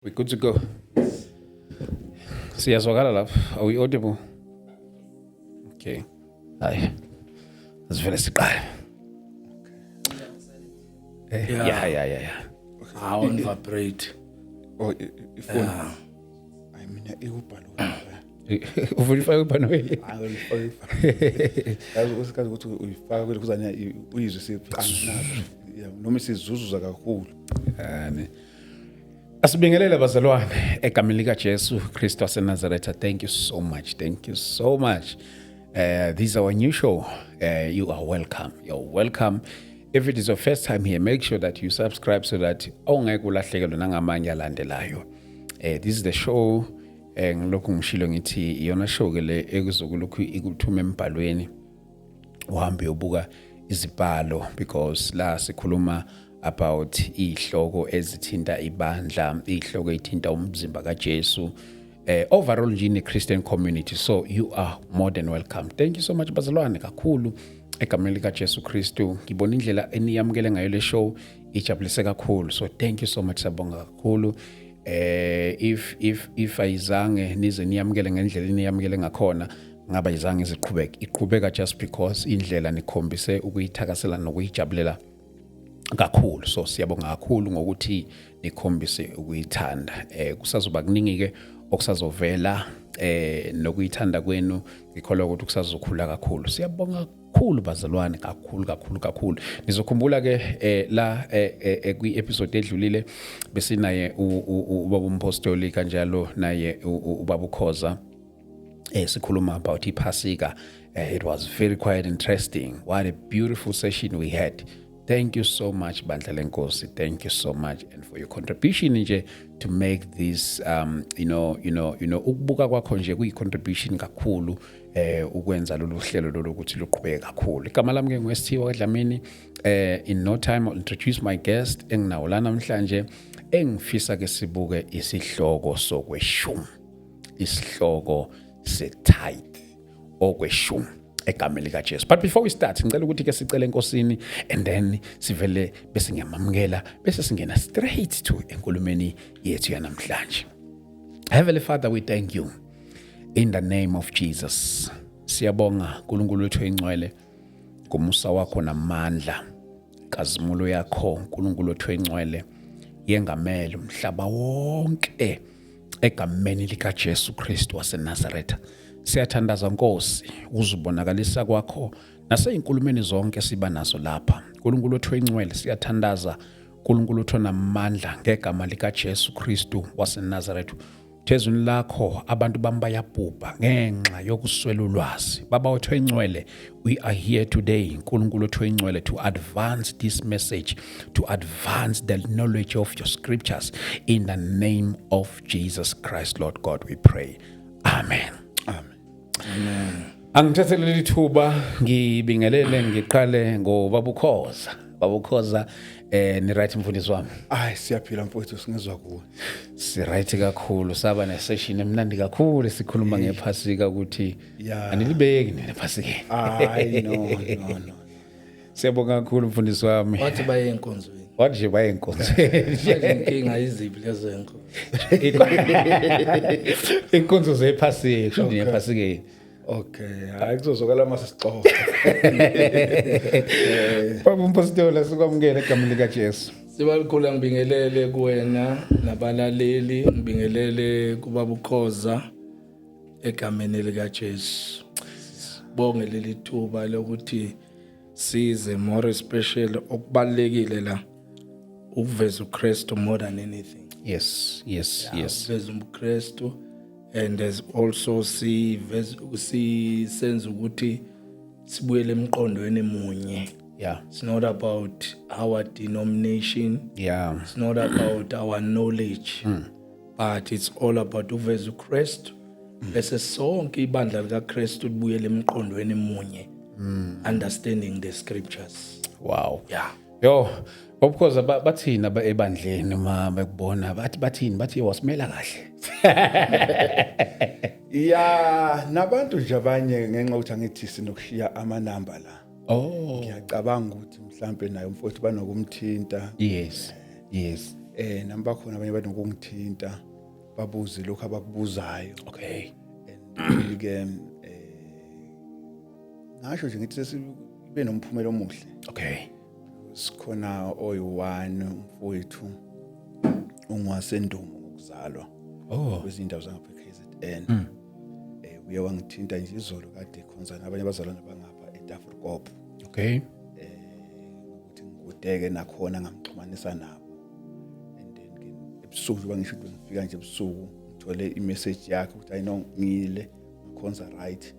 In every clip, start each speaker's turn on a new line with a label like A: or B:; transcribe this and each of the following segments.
A: We're good to go. Siyazwakala lapha. Are we audible? Okay. Hayi. Asivele siqale. Yeah.
B: I won't vibrate.
C: Oh, ifoni. I mean, ikubhalwa.
A: Ufuna ifake ubhanoyi.
C: Hayi uyifaka. Yazi usikazi ukuthi uyifaka kweli kuzanya uyizwe siqanazo. Yeah, noma isizuzuza kakhulu.
A: Asibingelele bazalwane egameni lika Jesu Kristu waseNazaretha. Thank you so much. Thank you so much. This is our new show. You are welcome. You're welcome. If it is your first time here, make sure that you subscribe so that awungeke ulahlekelwe nangamanye alandelayo. This is the show ngilokhu ngishilo ngithi iyona show ke le ekuzokulokhu ikuthuma embhalweni uhambe uyobuka izibhalo because la sikhuluma about ihloko ezithinta ibandla, ihloko ezithinta umzimba kaJesu, overall nje in Christian community. So you are more than welcome. Thank you so much bazalwane kakhulu egameni lika Jesu Kristu. Ngibona indlela eniyamukele ngayo le show ijabulise kakhulu. So thank you so much sabonga kakhulu. If ayizange nize niyamukele ngendlela eniyamukele ngakhona ngaba izange iqhubeka just because indlela nikhombise ukuyithakasela nokuyijabulela kakhulu. So siyabonga kakhulu ngokuthi nikhombise ukuyithanda. Kusazoba kuningi ke okusazovela nokuyithanda kwenu ngikholwa ukuthi kusazokhula kakhulu. Siyabonga kakhulu bazalwane kakhulu. Nizokhumbula ke la kwi episode edlulile besinaye ubaba umpostoli kanjalo naye ubaba ukhoza sikhuluma about iPhasika. It was very quite interesting. What a beautiful session we had. Thank you so much bandla lenkosi. Thank you so much and for your contribution nje to make this ukubuka kwakho nje kuyi-contribution kakhulu ukwenza lolu hlelo lolu ukuthi luqhubeke kakhulu. Igama lami ke nguSithiwa Dlamini. In no time I'll introduce my guest enginawo la namhlanje engifisa ke sibuke isihloko sokweshumi. Isihloko se-tithe okweshumi egameni lika Jesu. But before we start, ngicela ukuthi ke sicele enkosini and then sivele bese ngiyamamukela bese singena straight to enkulumeni yethu yanamhlanje. Heavenly Father, we thank you in the name of Jesus. Siyabonga uNkulunkulu wethu engcwele ngomusa wakho namandla. Kazimulo yakho uNkulunkulu wethu engcwele yengamele umhlaba wonke egameni lika Jesu Kristu waseNazaretha. Siyathandaza Nkosi uzibonakalisa kwakho naseyinkulumeni zonke siba nazo lapha. uNkulunkulu wethu engcwele siyathandaza uNkulunkulu wethu namandla ngegama lika Jesu Kristu waseNazaretha. Thezweni lakho abantu bami bayabhubha ngenxa yokuswela ulwazi. Baba wethu engcwele, we are here today uNkulunkulu wethu engcwele to advance this message, to advance the knowledge of your scriptures in the name of Jesus Christ, Lord God, we pray. Amen. Angithathelele ithuba ngibingelele ngiqale ngobaba ukhoza. Baba ukhoza ni right mfundisi wami.
C: Hayi siyaphila mfowethu singezwa kuwe.
A: Si right kakhulu saba ne session emnandi kakhulu sikhuluma ngePhasika ukuthi anilibeki nePhasikeni.
C: Hayi no.
A: Siyabonga kakhulu mfundisi wami.
B: Wathi baye enkonzweni.
A: Wathi baye enkonzweni.
B: Inkinga iziphi lezo enkonzo?
A: Inkonzo zePhasika, shudi nePhasikeni.
C: Okay, hayi kuzozokala mase sixoxa.
A: Baba umpostoli sikwamukele egameni lika Jesu.
B: Sibalikhulu ngibingelele kuwena nabalaleli, ngibingelele kubaba ukhoza egameni lika Jesu. Bonge leli thuba lokuthi size more special okubalekile la ukuveza uKristu more than anything.
A: Yes.
B: Ukuveza uKristu and there's also senze ukuthi sibuyele emqondweni emunye.
A: Yeah.
B: It's not about our denomination.
A: Yeah.
B: It's not about our knowledge. But it's all about uveza uKristu. Bese sonke ibandla likaKristu libuyele emqondweni emunye. Understanding the scriptures.
A: Wow.
B: Yeah.
A: Yo, because bathina ebandleni uma bekubona bathi wasimela kahle.
C: Yeah, nabantu nje abanye ngenxa ukuthi angithi sinokushiya amanamba la.
A: Oh.
C: Ngiyacabanga ukuthi mhlambe nayo mfowethu banokumthinta.
A: Yes.
C: namba khona abanye banokungithinta babuze lokho abakubuzayo
A: Okay.
C: and ke ngasho nje ngithi sesibe nomphumela omuhle
A: Okay.
C: sikhona oyi-1 mfowethu ungwasendumo ngokuzalwa kwezindawo zangapha eKZN uye wangithinta nje izolo kade khonza nabanye abazalwane bangapha eTafelkop
A: Okay.
C: ukuthi ngikudeke nakhona ngamxhumanisa nabo and then ke ebusuku bangisho ukuthi ngifika nje ebusuku ngithole imessage yakhe ukuthi I know ngile ngikhonza right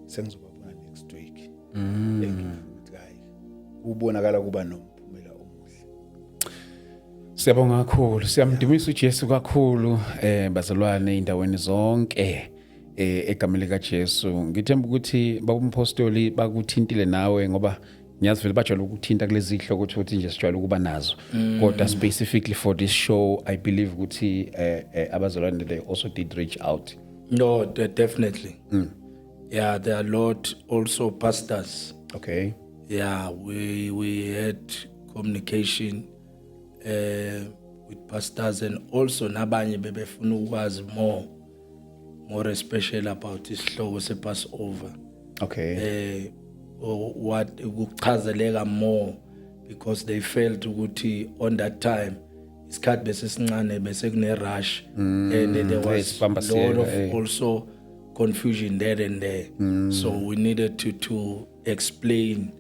C: sengizobabona next week ukuthi hayi ubonakala kuba nomphumela omuhle.
A: Siyabonga kakhulu. Siyamdumisa uJesu kakhulu bazalwane indaweni zonke egameni lika Jesu. Ngithemba ukuthi bakumpostoli bakuthintile nawe ngoba ngiyazi vele bajwayele ukuthinta kulezi ihloko ukuthi nje sijwayele ukuba nazo. Kodwa specifically for this show I believe ukuthi abazalwane they also did reach out.
B: No, definitely. Yeah, there are a lot also pastors.
A: Okay.
B: Yeah, we had communication with pastors and also nabanye bebefuna ukwazi more especially about isihloko se-Passover.
A: Okay.
B: What ukuchazeleka more because they felt ukuthi on that time isikhathi besesincane bese kune rush and there was a lot of also confusion there and there. So we needed to explain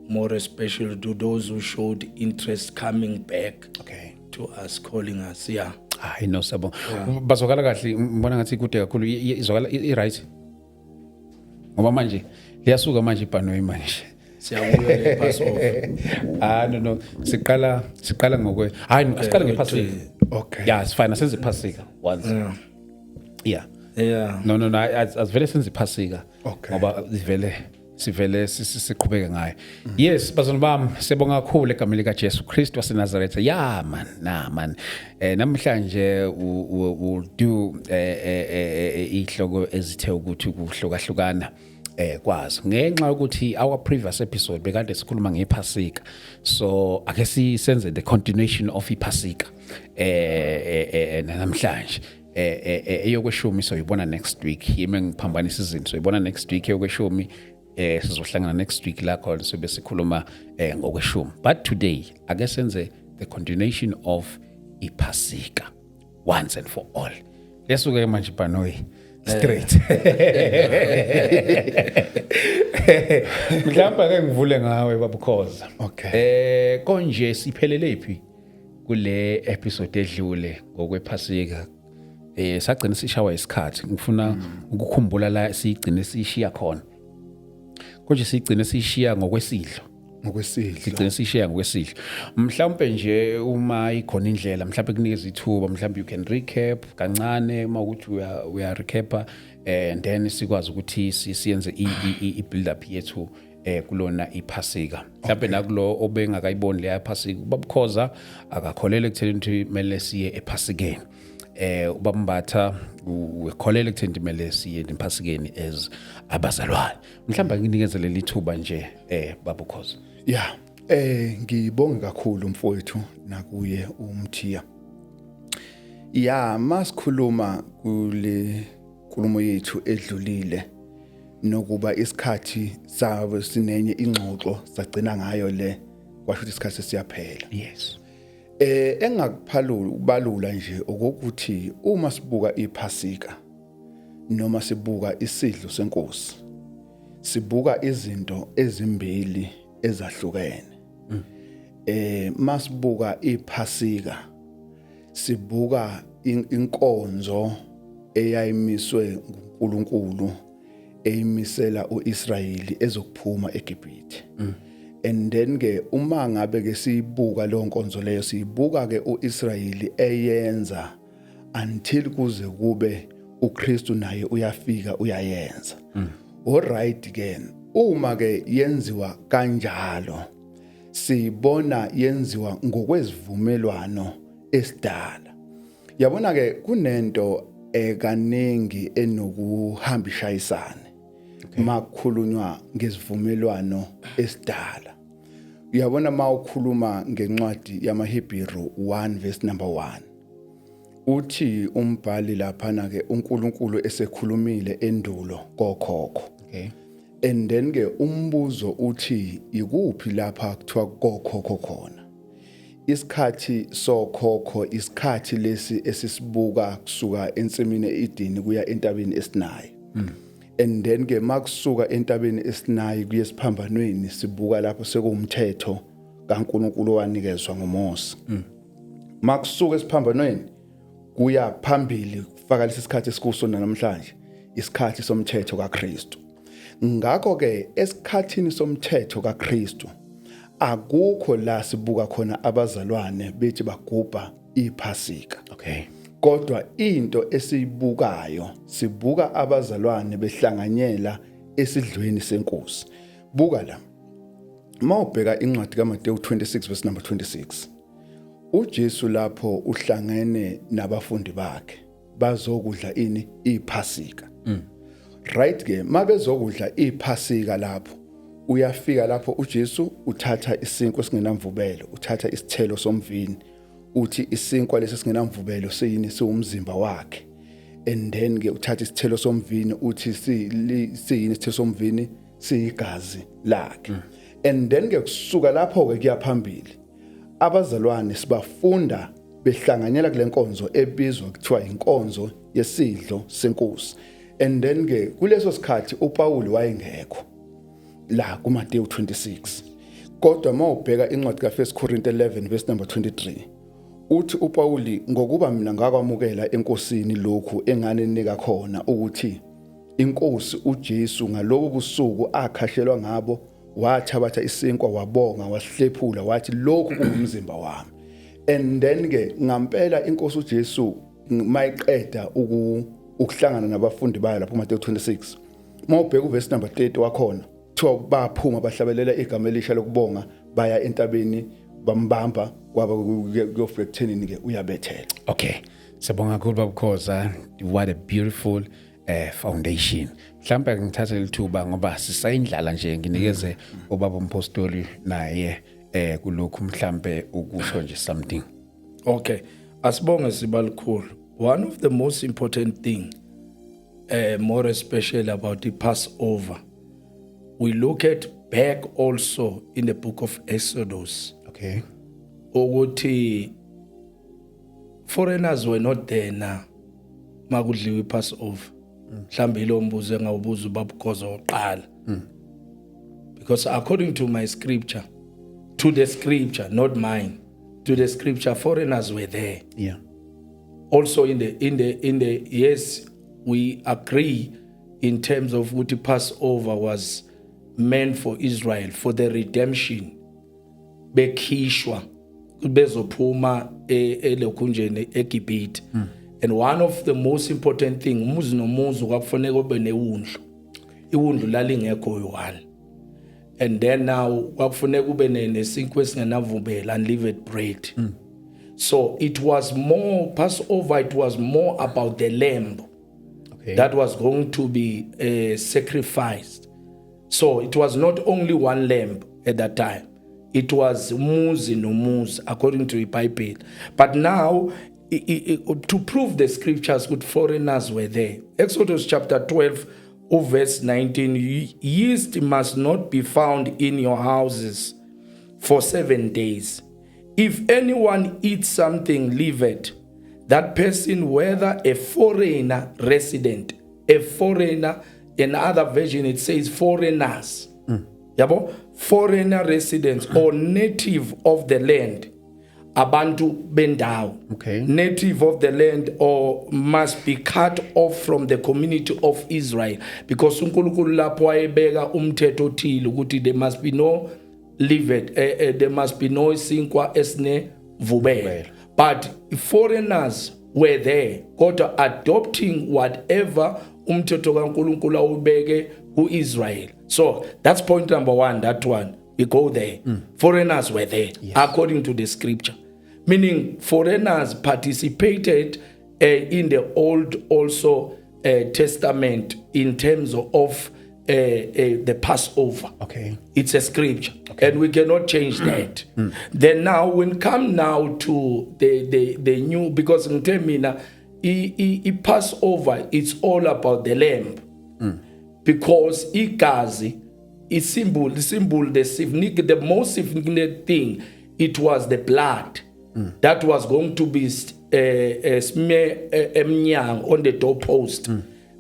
B: more especially to those who showed interest coming back to us, calling us. Yeah.
A: I know sabo. Bazokala kahle ngibona ngathi kude kakhulu izokala right. Ngoba manje liyasuka manje ibhanoyi manje.
B: Siyabuya le-Passover.
A: No. Siqala ngokwe. Hayi asiqala ngePhasika.
C: Okay.
A: Yeah, it's fine. Senze iPhasika once. Yeah.
B: Yeah.
A: No. Asivele senze iPhasika.
C: Okay.
A: Ngoba sivele siqhubeke ngayo. Yes, bazalwane bami, sibonga kakhulu egameni lika Jesu Kristu waseNazaretha. Yeah man. Namhlanje we'll do ihloko ezithe ukuthi ukuhlukahlukana kwazi ngenxa ukuthi our previous episode bekade sikhuluma ngePhasika. So ake sisenze the continuation of iPhasika namhlanje eyokweshumi soyibona next week yimi ngiphambanisa izinto soyibona next week eyokweshumi sizohlangana next week la khona sobe sikhuluma ngokweshumi. But today ake senze the continuation of iPhasika once and for all. Lesuke manje bhanoyi straight. Mhlawumbe ake ngivule ngawe babukhoza.
C: Okay.
A: Konje siphelele phi kule episode edlule ngokwePhasika. Sagcina sishawa isikhathi ngifuna ukukhumbula la sigcine sishiya khona. Konje sigcine sishiya ngokwesidlo. Sigcine sishiya ngokwesidlo. Mhlawumbe nje uma ikhona indlela mhlawumbe kunikeza ithuba mhlawumbe you can recap kancane uma ukuthi uya recapa and then sikwazi ukuthi siyenze i build up yethu kulona iPhasika. Mhlawumbe nakulo obengakayiboni le iPhasika babukhoza akakholele ekutheni ukuthi kumele siye ePhasikeni. Ubambatha ukholele ekutheni kumele siye ePhasikeni as abazalwane. Mhlawumbe nginikeze leli thuba nje babukhoza.
C: Yeah. Ngibonga kakhulu mfowethu nakuye uMthiya. Yeah, masikhuluma kule nkulumo yethu edlulile nokuba isikhathi sabe sinenye ingxoxo sagcina ngayo le kwasho ukuthi isikhathi siyaphela.
A: Yes.
C: Engakuphalula ukubalula nje ukuthi uma sibuka iPhasika noma sibuka isidlo senkosi sibuka izinto ezimbili ezahlukene. Masibuka iPhasika sibuka inkonzo eyayimiswe nguNkulunkulu eyimisela uIsrayeli ezokuphuma eGibhithe. And then ke uma ngabe ke sibuka lo nkonzo leyo sibuka ke uIsrayeli eyenza until kuze kube uKristu naye uyafika uyayenza. All right again. Uma ke yenziwa kanjalo sibona yenziwa ngokwezivumelwano esidala. Yabona ke kunento ekaningi enokuhambisha isane makukhulunywa ngezivumelwano esidala. uyabona mawukhuluma ngencwadi yamaHebheru 1 verse number 1 uthi umbhali lapha ke uNkulunkulu esekhulumile endulo kokhokho.
A: Okay.
C: And then ke umbuzo uthi ikuphi lapha kuthiwa kokhokho khona. Isikhathi sokhokho isikhathi lesi esisibuka kusuka ensimini eEdeni kuya entabeni eSinayi. And then ke makusuka entabeni eSinayi kuye esiphambanweni sibuka lapho sekuwumthetho kaNkulunkulu owanikezwa ngoMose. Makusuka esiphambanweni kuya phambili kufaka lesi sikhathi esikuso namhlanje isikhathi somthetho kaKristu. Ngakho ke esikhathini somthetho kaKristu akukho la sibuka khona abazalwane bethi bagubha iPhasika.
A: Okay.
C: Kodwa into esiyibukayo sibuka abazalwane behlanganyela esidlweni senkosi. Buka la. Mawubheka incwadi kaMateyu 26 verse number 26. uJesu lapho uhlangene nabafundi bakhe bazokudla ini iPhasika. Right ke mabezokudla iPhasika lapho uyafika lapho uJesu uthatha isinkwa esingenamvubelo, uthatha isithelo somvini, uthi isinkwa lesi esingenamvubelo siyini siwumzimba wakhe. And then ke uthatha isithelo somvini uthi siyini isithelo somvini siyigazi lakhe. And then ke kusuka lapho ke kuyaphambili abazalwane sibafunda behlanganyela kule nkonzo ebizwa kuthiwa inkonzo yesidlo senkosi. And then ke kuleso sikhathi uPaul wayengekho la kuMateyu 26. Kodwa mawubheka incwadi kaFirst Corinthians 11 verse number 23 uthi uPaul ngokuba mina ngakwamukela enkosini lokhu enganenika khona ukuthi inkosi uJesu ngalobu busuku akhashelwa ngabo wathabatha isinkwa wabonga wasihlephula wathi lokhu kungumzimba wami. And then ke ngampela inkosi uJesu mayiqeda ukuhlangana nabafundi bayo lapho kuMateyu 26 mawubheka uverse number 30 wakhona kuthiwa baphuma bahlabelela igama elisha lokubonga baya entabeni bambamba kwaba kuyofika ekuthenini ke uyabethela.
A: Okay. Siyabonga kakhulu babukhoza. What a beautiful foundation. Mhlawumbe ngithatha lithuba ngoba sisayindlala nje nginikeze ubaba umpostoli naye kulokhu mhlawumbe ukusho nje something.
B: Okay. Asibonge sibalikhulu. One of the most important thing more especially about the Passover, we look at back also in the book of Exodus.
A: Okay.
B: Ukuthi foreigners were not there na makudliwa iPassover. Mhlambe lo mbuzo engawubuza ubabukhoza oqala. Because according to my scripture, to the scripture, not mine, to the scripture, foreigners were there.
A: Yeah.
B: Also in the yes, we agree in terms of what the Passover was meant for Israel, for the redemption. Bekhishwa bezophuma elokhunjeni eGibhithe. And one of the most important thing, umuzi nomuzi kwakufanele kube newundlu. Iwundlu lalingekho yi-1. And then now kwakufanele kube nesinkwa esingenavubela, unleavened bread. So it was more Passover, it was more about the lamb.
A: Okay.
B: That was going to be sacrificed. So it was not only one lamb at that time. It was muzi no muzi according to the Bible. But now, to prove the scriptures, good foreigners were there. Exodus chapter 12, verse 19, yeast must not be found in your houses for 7 days. If anyone eats something leavened, that person, whether a foreigner resident, a foreigner, in other version it says foreigners, foreigner residents or native of the land, abantu bendawo,
A: okay,
B: native of the land, or must be cut off from the community of Israel, because uNkulunkulu lapho ayebeka umthetho othile ukuthi there must be no leavened, there must be no isinkwa esine vubelo. But foreigners were there, kodwa adopting whatever umthetho kaNkulunkulu awubeke ku-Israel. So that's point number 1, that one. We go there. Foreigners were there, yes, according to the scripture. Meaning foreigners participated in the Old also Testament in terms of the Passover.
A: Okay.
B: It's a scripture, and we cannot change that. Then now, when come now to the new, because in Termina, Passover, it's all about the lamb, because igazi is symbol, the most significant thing. It was the blood that was going to be smear emnyang on the doorpost.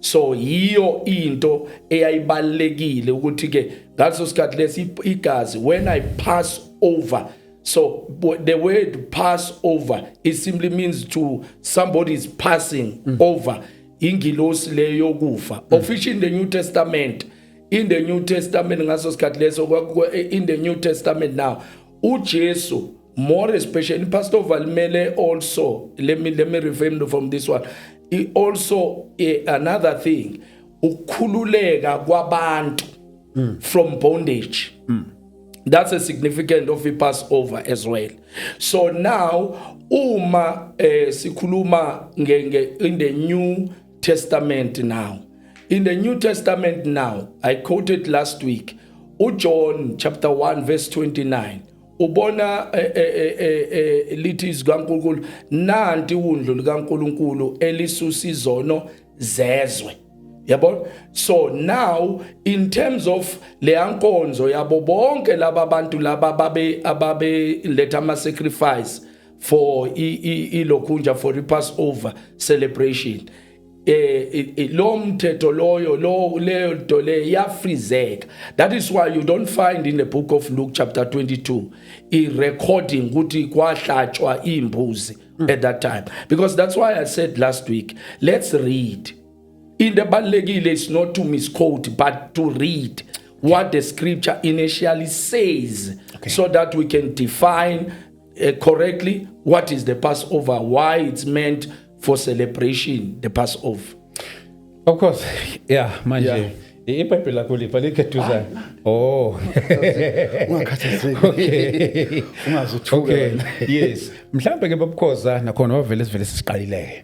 B: So yiyo into eyayibalekile ukuthi ke ngaleso sikhathi lesi igazi, when I pass over. So the word pass over, it simply means to somebody is passing over. Ingilosi leyo yokufa. Officially in the New Testament, ngaso sikhathi leso in the New Testament now, uJesu, more especially Pastor Valmele also, let me reframe from this one. Also another thing, ukhululeka kwabantu from bondage. That's a significant of the Passover as well. So now uma sikhuluma in the New Testament now. In the New Testament now, I quoted last week, John chapter 1 verse 29. Ubona lithi izikaNkulunkulu nanti undlu likaNkulunkulu elisusa izono zezwe. Yabo? So now in terms of le ankonzo yabo bonke laba bantu laba ababe let ama sacrifice for ilokunja for the Passover celebration. Lo mthetho loyo leyo nto le yafrizeka. That is why you don't find in the book of Luke chapter 22 a recording ukuthi kwahlatshwa imbuzi at that time, because that's why I said last week, let's read. In the balekile is not to misquote, but to read what the scripture initially says, so that we can define correctly what is the Passover, why it's meant for celebration, the Passover.
A: Of course, yeah, manje. iBhayibheli lakho libhaleke duzane. Oh.
C: Ungakhathazeki. Ungazuthuka.
A: Okay. Yes. Mhlambe ke babukhoza nakhona wavele siqalileke.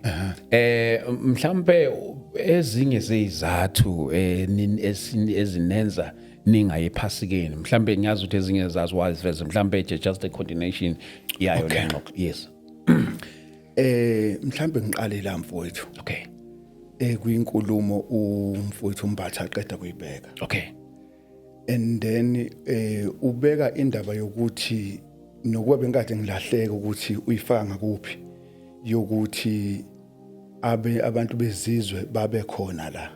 A: Mhlambe ezinye zezizathu ezinenza ningayephasikeni. Mhlambe ngiyazi ukuthi ezinye zazo waziveze. Mhlambe just a coordination yayo lengxoxo. Yes.
C: Mhlambe ngiqale la mfowethu.
A: Okay.
C: Kuyinkulumo umfowethu Mbatha aqeda kuyibeka.
A: Okay.
C: And then ubeka indaba yokuthi nokuba bengade ngilahleka ukuthi uyifaka ngakuphi yokuthi abantu bezizwe babe khona la.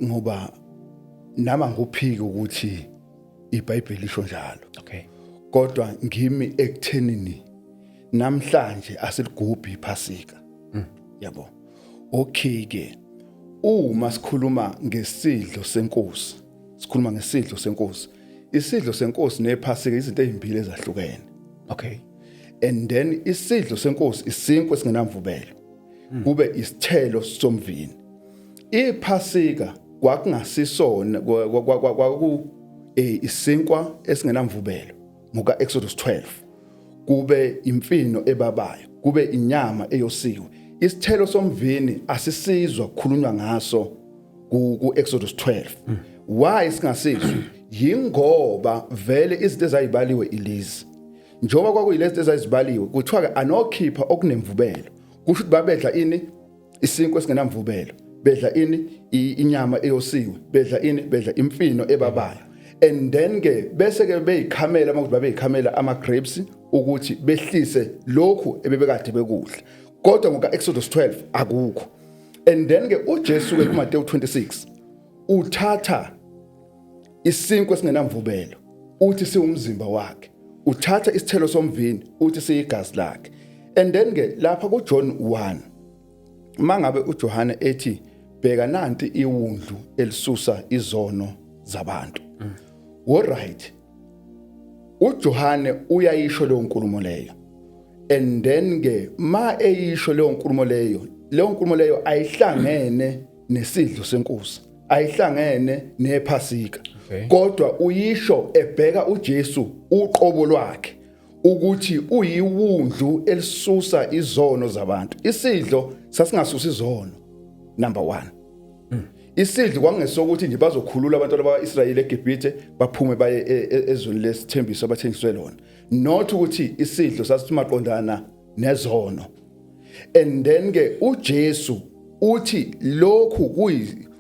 C: Ngoba nama nguphiki ukuthi iBhayibheli lisho njalo.
A: Okay.
C: Kodwa ngimi ekuthenini namhlanje asilugubhi iPhasika. Yabo. Okay ke. Uma sikhuluma ngesidlo senkosi. Sikhuluma ngesidlo senkosi. Isidlo senkosi nePhasika izinto ezimbili ezahlukene.
A: Okay.
C: And then isidlo senkosi isinkwa esingenamvubelo. Kube isithelo somvini. iPhasika kwakungasisona kwaku isinkwa esingenamvubelo muka Exodus 12. Kube imfino ebabayo, kube inyama eyosiwe. Isithelo somvini asisizwa ukukhulunywa ngaso ku Exodus 12. Why singasizwe? Yingoba vele izinto ezayibaliwe ilezi. Njoba kwakuyilezi ezayizibaliwe, kuthiwa ke anokhipha okunemvubelo. Kusho ukuthi babedla ini? Isinkwa esingenamvubelo. Bedla ini? Inyama eyosiwe. Bedla ini? Bedla imfino ebabayo. And then ke bese ke beyikhamela makuthi babeyikhamela ama grapes ukuthi behlise lokhu ebebekade bekudla. Kodwa ngoka Exodus 12 akukho. And then ke uJesu ke kuMateyu 26 uthatha isinkwa esingenamvubelo uthi siwumzimba wakhe. Uthatha isithelo somvini uthi siyigazi lakhe. And then ke lapha kuJohn 1 mangabe uJohane ethi bheka nanti iwundlu elisusa izono zabantu. All right. uJohane uyayisho leyo nkulumo leyo. And then ke ma eyisho leyo nkulumo leyo ayihlangene nesidlo senkosi, ayihlangene nePhasika. Kodwa uyisho ebheka uJesu uqobo lwakhe ukuthi uyiwundlu elisusa izono zabantu. Isidlo sasingasusa izono number 1. isidlo kwangesokuthi nje bazokhulula abantwana bakwaIsrayeli eGibhithe baphume baye ezweni lesithembiso abathenjiswe lona, not ukuthi isidlo sasithumaqondana nezono. And then ke uJesu uthi lokhu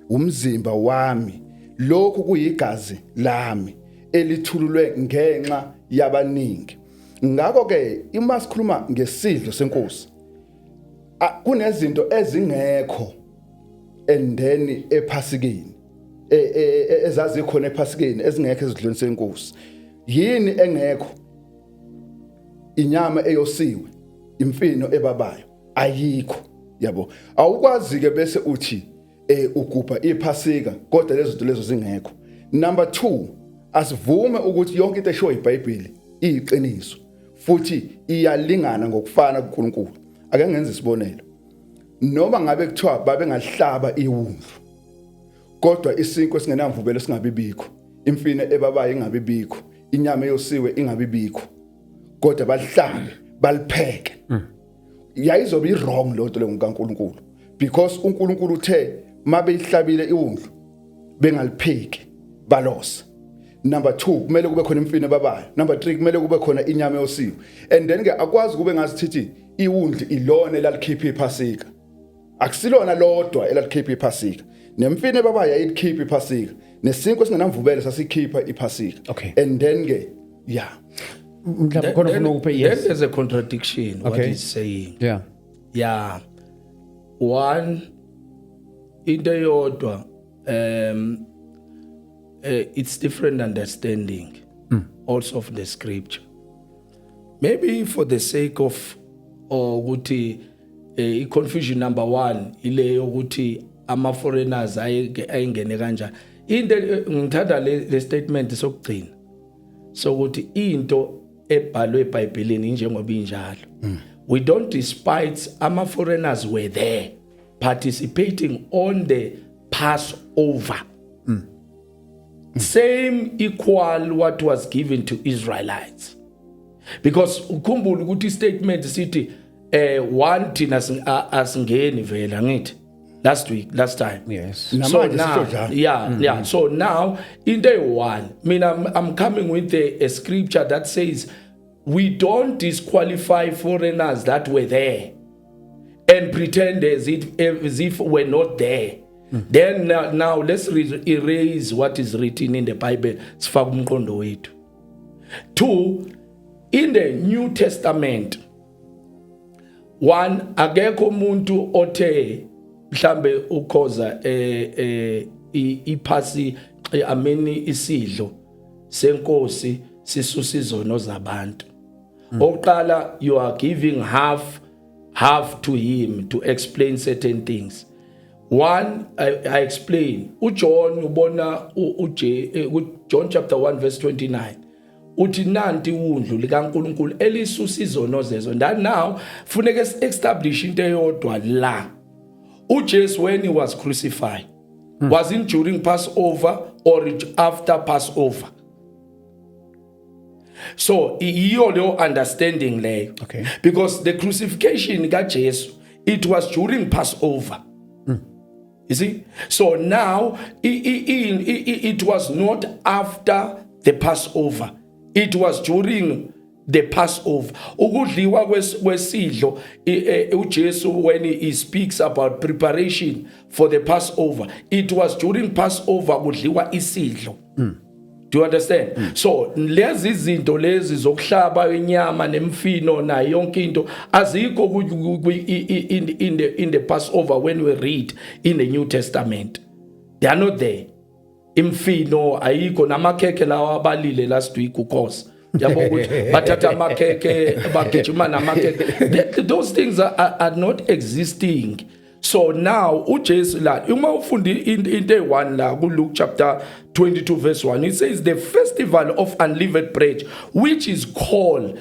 C: umzimba wami, lokhu kuyigazi lami elithululwe ngenxa yabaningi. Ngakho ke uma sikhuluma ngesidlo senkosi, kunezinto ezingekho and then ephasikeni ezazikhona ephasikeni ezingekho ezidlweni senkosi. Yini engekho? Inyama eyosiwe, imfino ebabayo ayikho, yabo. Awukwazi ke bese uthi ugubha iphasika kodwa lezo zinto lezo zingekho. Number 2, asivume ukuthi yonke into eshoyo iBhayibheli iyiqiniso futhi iyalingana ngokufana kuNkulunkulu. Ake ngenze isibonelo. Noma ngabe kuthiwa babengahlaba iwundlu, kodwa isinkwa esingenamvubelo singabibikho, imfino ebabayo ingabibikho, inyama eyosiwe ingabibikho, kodwa balihlabe balipheke, yayizobe i-wrong lonto le ngoNkulunkulu, because uNkulunkulu uthe mabeyihlabile iwundlu bengalipheki balose. Number 2, kumele kube khona imfino ebabayo. Number 3, kumele kube khona inyama eyosiwe. And then ke akwazi kube ngazithi iwundlu ilona elalikhipha iphasika, akusilona lodwa elalikhipha iphasika. Nemfino ebabayo yayikhipha iphasika, nesinkwa esingenamvubelo sasikhipha iphasika.
A: Okay.
C: And then ke
A: mhlawumbe khona ufuna ukuphe yes.
B: There's a contradiction what he's saying. Yeah. One, into yodwa it's different understanding also of the scripture. Maybe for the sake of ukuthi confusion number 1 ile yokuthi ama foreigners ayengene kanjani. Into ngithanda le statement sokugcina sokuthi into ebhalwe eBhayibhelini njengoba injalo. We don't despise ama foreigners were there participating on the Passover. Same equal what was given to Israelites. Because ukhumbula ukuthi statement sithi one thina asingeni vela ngithi last time.
A: Yes.
B: So now, so now in day 1, I'm coming with a scripture that says we don't disqualify foreigners that were there and pretend as if we're not there. Then now let's erase what is written in the Bible. Sifaka umqondo wethu. 2, in the New Testament, 1, akekho umuntu othe mhlambe ukhoza iphasi ameni isidlo senkosi sisusa izono zabantu. Oqala, you are giving half to him to explain certain things. 1, I explain. uJohn ubona John chapter 1 verse 29. Uthi nanti wundlu likaNkulunkulu elisusa izono zezo. That now funeke establish into eyodwa la. uJesu when he was crucified, was it during Passover or after Passover? So your understanding there.
A: Okay.
B: Because the crucifixion got Jesus, it was during Passover. You see? So now it was not after the Passover. It was during the Passover. Ukudliwa kwesidlo uJesu when he speaks about preparation for the Passover, it was during Passover kudliwa isidlo. Do you understand? So lezi izinto lezi zokuhlaba inyama nemfino na yonke into azikho in the Passover when we read in the New Testament. They are not there. Imfino ayikho namakhekhe lawa abalile last week ukhosi. Yabo ukuthi bathatha amakhekhe bagijima namakhekhe. Those things are not existing. So now uJesu la uma ufundi into 1 la kuLuke chapter 22 verse 1, it says the festival of unleavened bread, which is called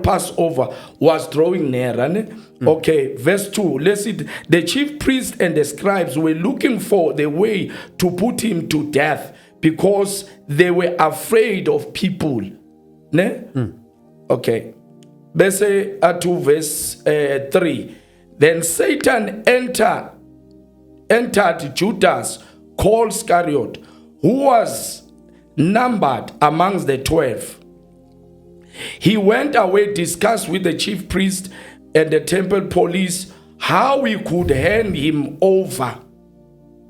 B: Passover, was drawing near. Okay, verse 2, let's see. The chief priests and the scribes were looking for the way to put him to death because they were afraid of people. Okay, let's say to verse 3. Then Satan entered entered Judas, called Iscariot, who was numbered amongst the 12. He went away, discussed with the chief priest and the temple police how he could hand him over.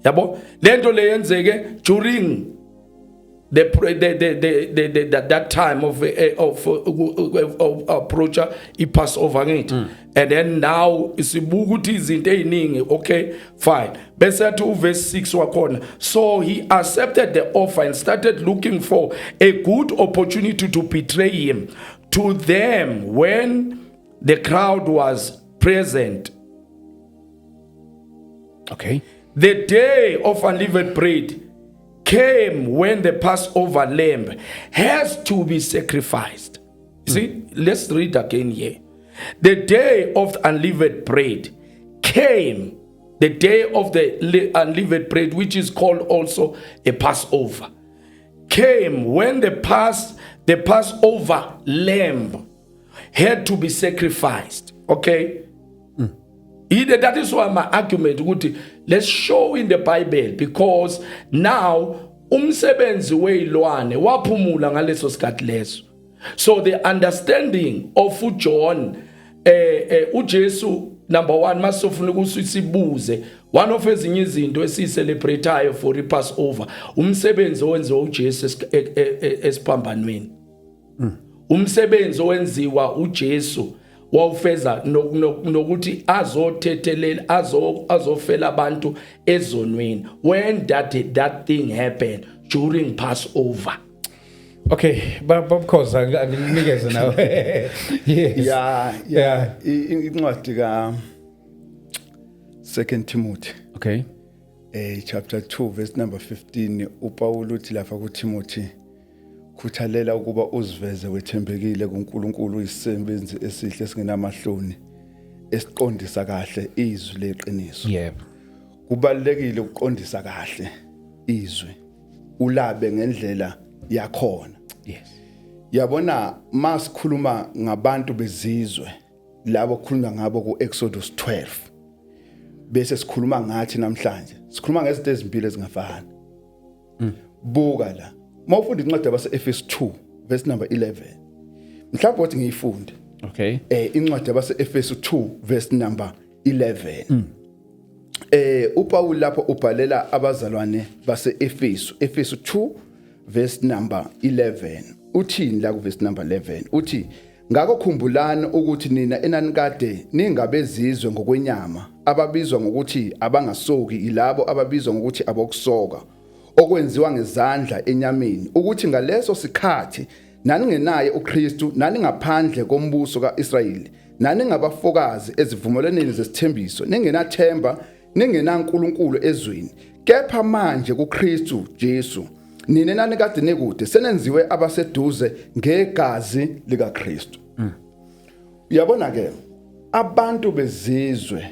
B: Yabo, lento le yenzeke during that time of approach Passover ngithi. And then now isibuka ukuthi izinto eziningi, okay, fine. Bese athi verse 6 wakhona. So he accepted the offer and started looking for a good opportunity to betray him to them when the crowd was present.
A: Okay.
B: The day of unleavened bread came when the Passover lamb has to be sacrificed. See, let's read again here. The day of the unleavened bread came, the day of the unleavened bread, which is called also a Passover, came when the Passover lamb had to be sacrificed. Okay? That is why my argument would, let's show in the Bible, because now umsebenzi weilwane waphumula ngaleso sikhathi leso. So the understanding of uJohn uJesu, number one, masofuna ukuthi sibuze one of ezinye izinto esicelebrateayo for iPassover, umsebenzi owenziwa uJesu esiphambanweni. Umsebenzi owenziwa uJesu wawufeza nokuthi azothethelela azofela abantu ezonweni. When that thing happened? During Passover.
A: Okay, but because anginikeze nawe. Yes.
C: Yeah. Incwadi ka 2 Timothy.
A: Okay.
C: Chapter 2 verse number 15, uPaul uthi lapha kuTimothy, khuthalela ukuba uziveze wethembekile kuNkulunkulu, isisebenzi esihle singenamahloni, esiqondisa kahle izwi leqiniso.
A: Yebo.
C: Kubalekile ukuqondisa kahle izwi, ulabe ngendlela yakhona.
A: Yes.
C: Yabona masikhuluma ngabantu bezizwe labo khuluma ngabo kuExodus 12. Bese sikhuluma ngathi namhlanje sikhuluma ngezinto ezimbili ezingafani. Buka la. Mawufunda incwadi yabaseEfesu 2 verse number 11. Mhlawumbe uthi ngiyifunde.
A: Okay.
C: Incwadi yabaseEfesu 2 verse number 11. uPaul lapho ubhalela abazalwane baseEfesu, Efesu 2 verse number 11. Uthini la ku verse number 11? Uthi ngakho khumbulani ukuthi nina enanikade ningabezizwe ngokwenyama, ababizwa ngokuthi abangasoki ilabo ababizwa ngokuthi abokusoka, okwenziwa ngezandla enyameni, ukuthi ngaleso sikhathi naningenaye uKristu, naningaphandle kombuso kaIsrayeli, naningabafokazi ezivumelwaneni zesithembiso, ningenathemba, ningenaNkulunkulu ezweni, kepha manje kuKristu Jesu nina nanikade nekude senenziwe abaseduze ngegazi likaKristu. Uyabona ke abantu bezizwe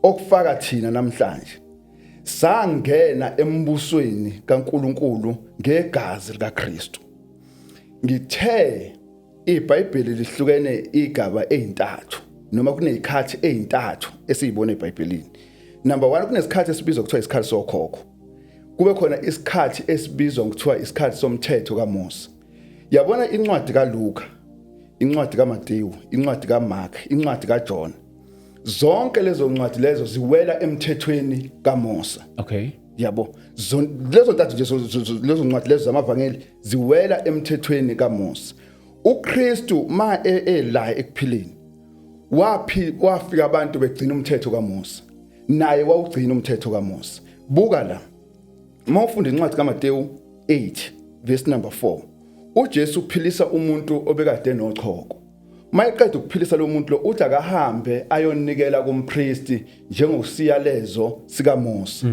C: okufaka thina namhlanje sangena embusweni kaNkulunkulu ngegazi likaKristu. Ngithe iBhayibheli lihlukene igaba ezintathu noma kunezikhathi ezintathu esiyibona eBhayibhelini. Number 1, kunesikhathi esibizwa kuthiwa isikhathi sokhokho. Kube khona isikhathi esibizwa kuthiwa isikhathi somthetho kaMose. Yabona incwadi kaLuka, incwadi kaMateyu, incwadi kaMark, incwadi kaJohn. Zonke lezo ncwadi lezo ziwela emthethweni kaMose.
A: Okay.
C: Yabo. Lezo ntathu nje lezo ncwadi lezo zamavangeli ziwela emthethweni kaMose. uKristu ma la ekuphileni wafika abantu begcina umthetho kaMose, naye wawugcina umthetho kaMose. Buka la, mawufunda incwadi kaMateyu 8 verse number 4, uJesu uphilisa umuntu obekade nochoko. Mayeqeda ukuphilisa lo muntu lo uthi akahambe ayonikela kumpristi njengosiyalezo sikaMose.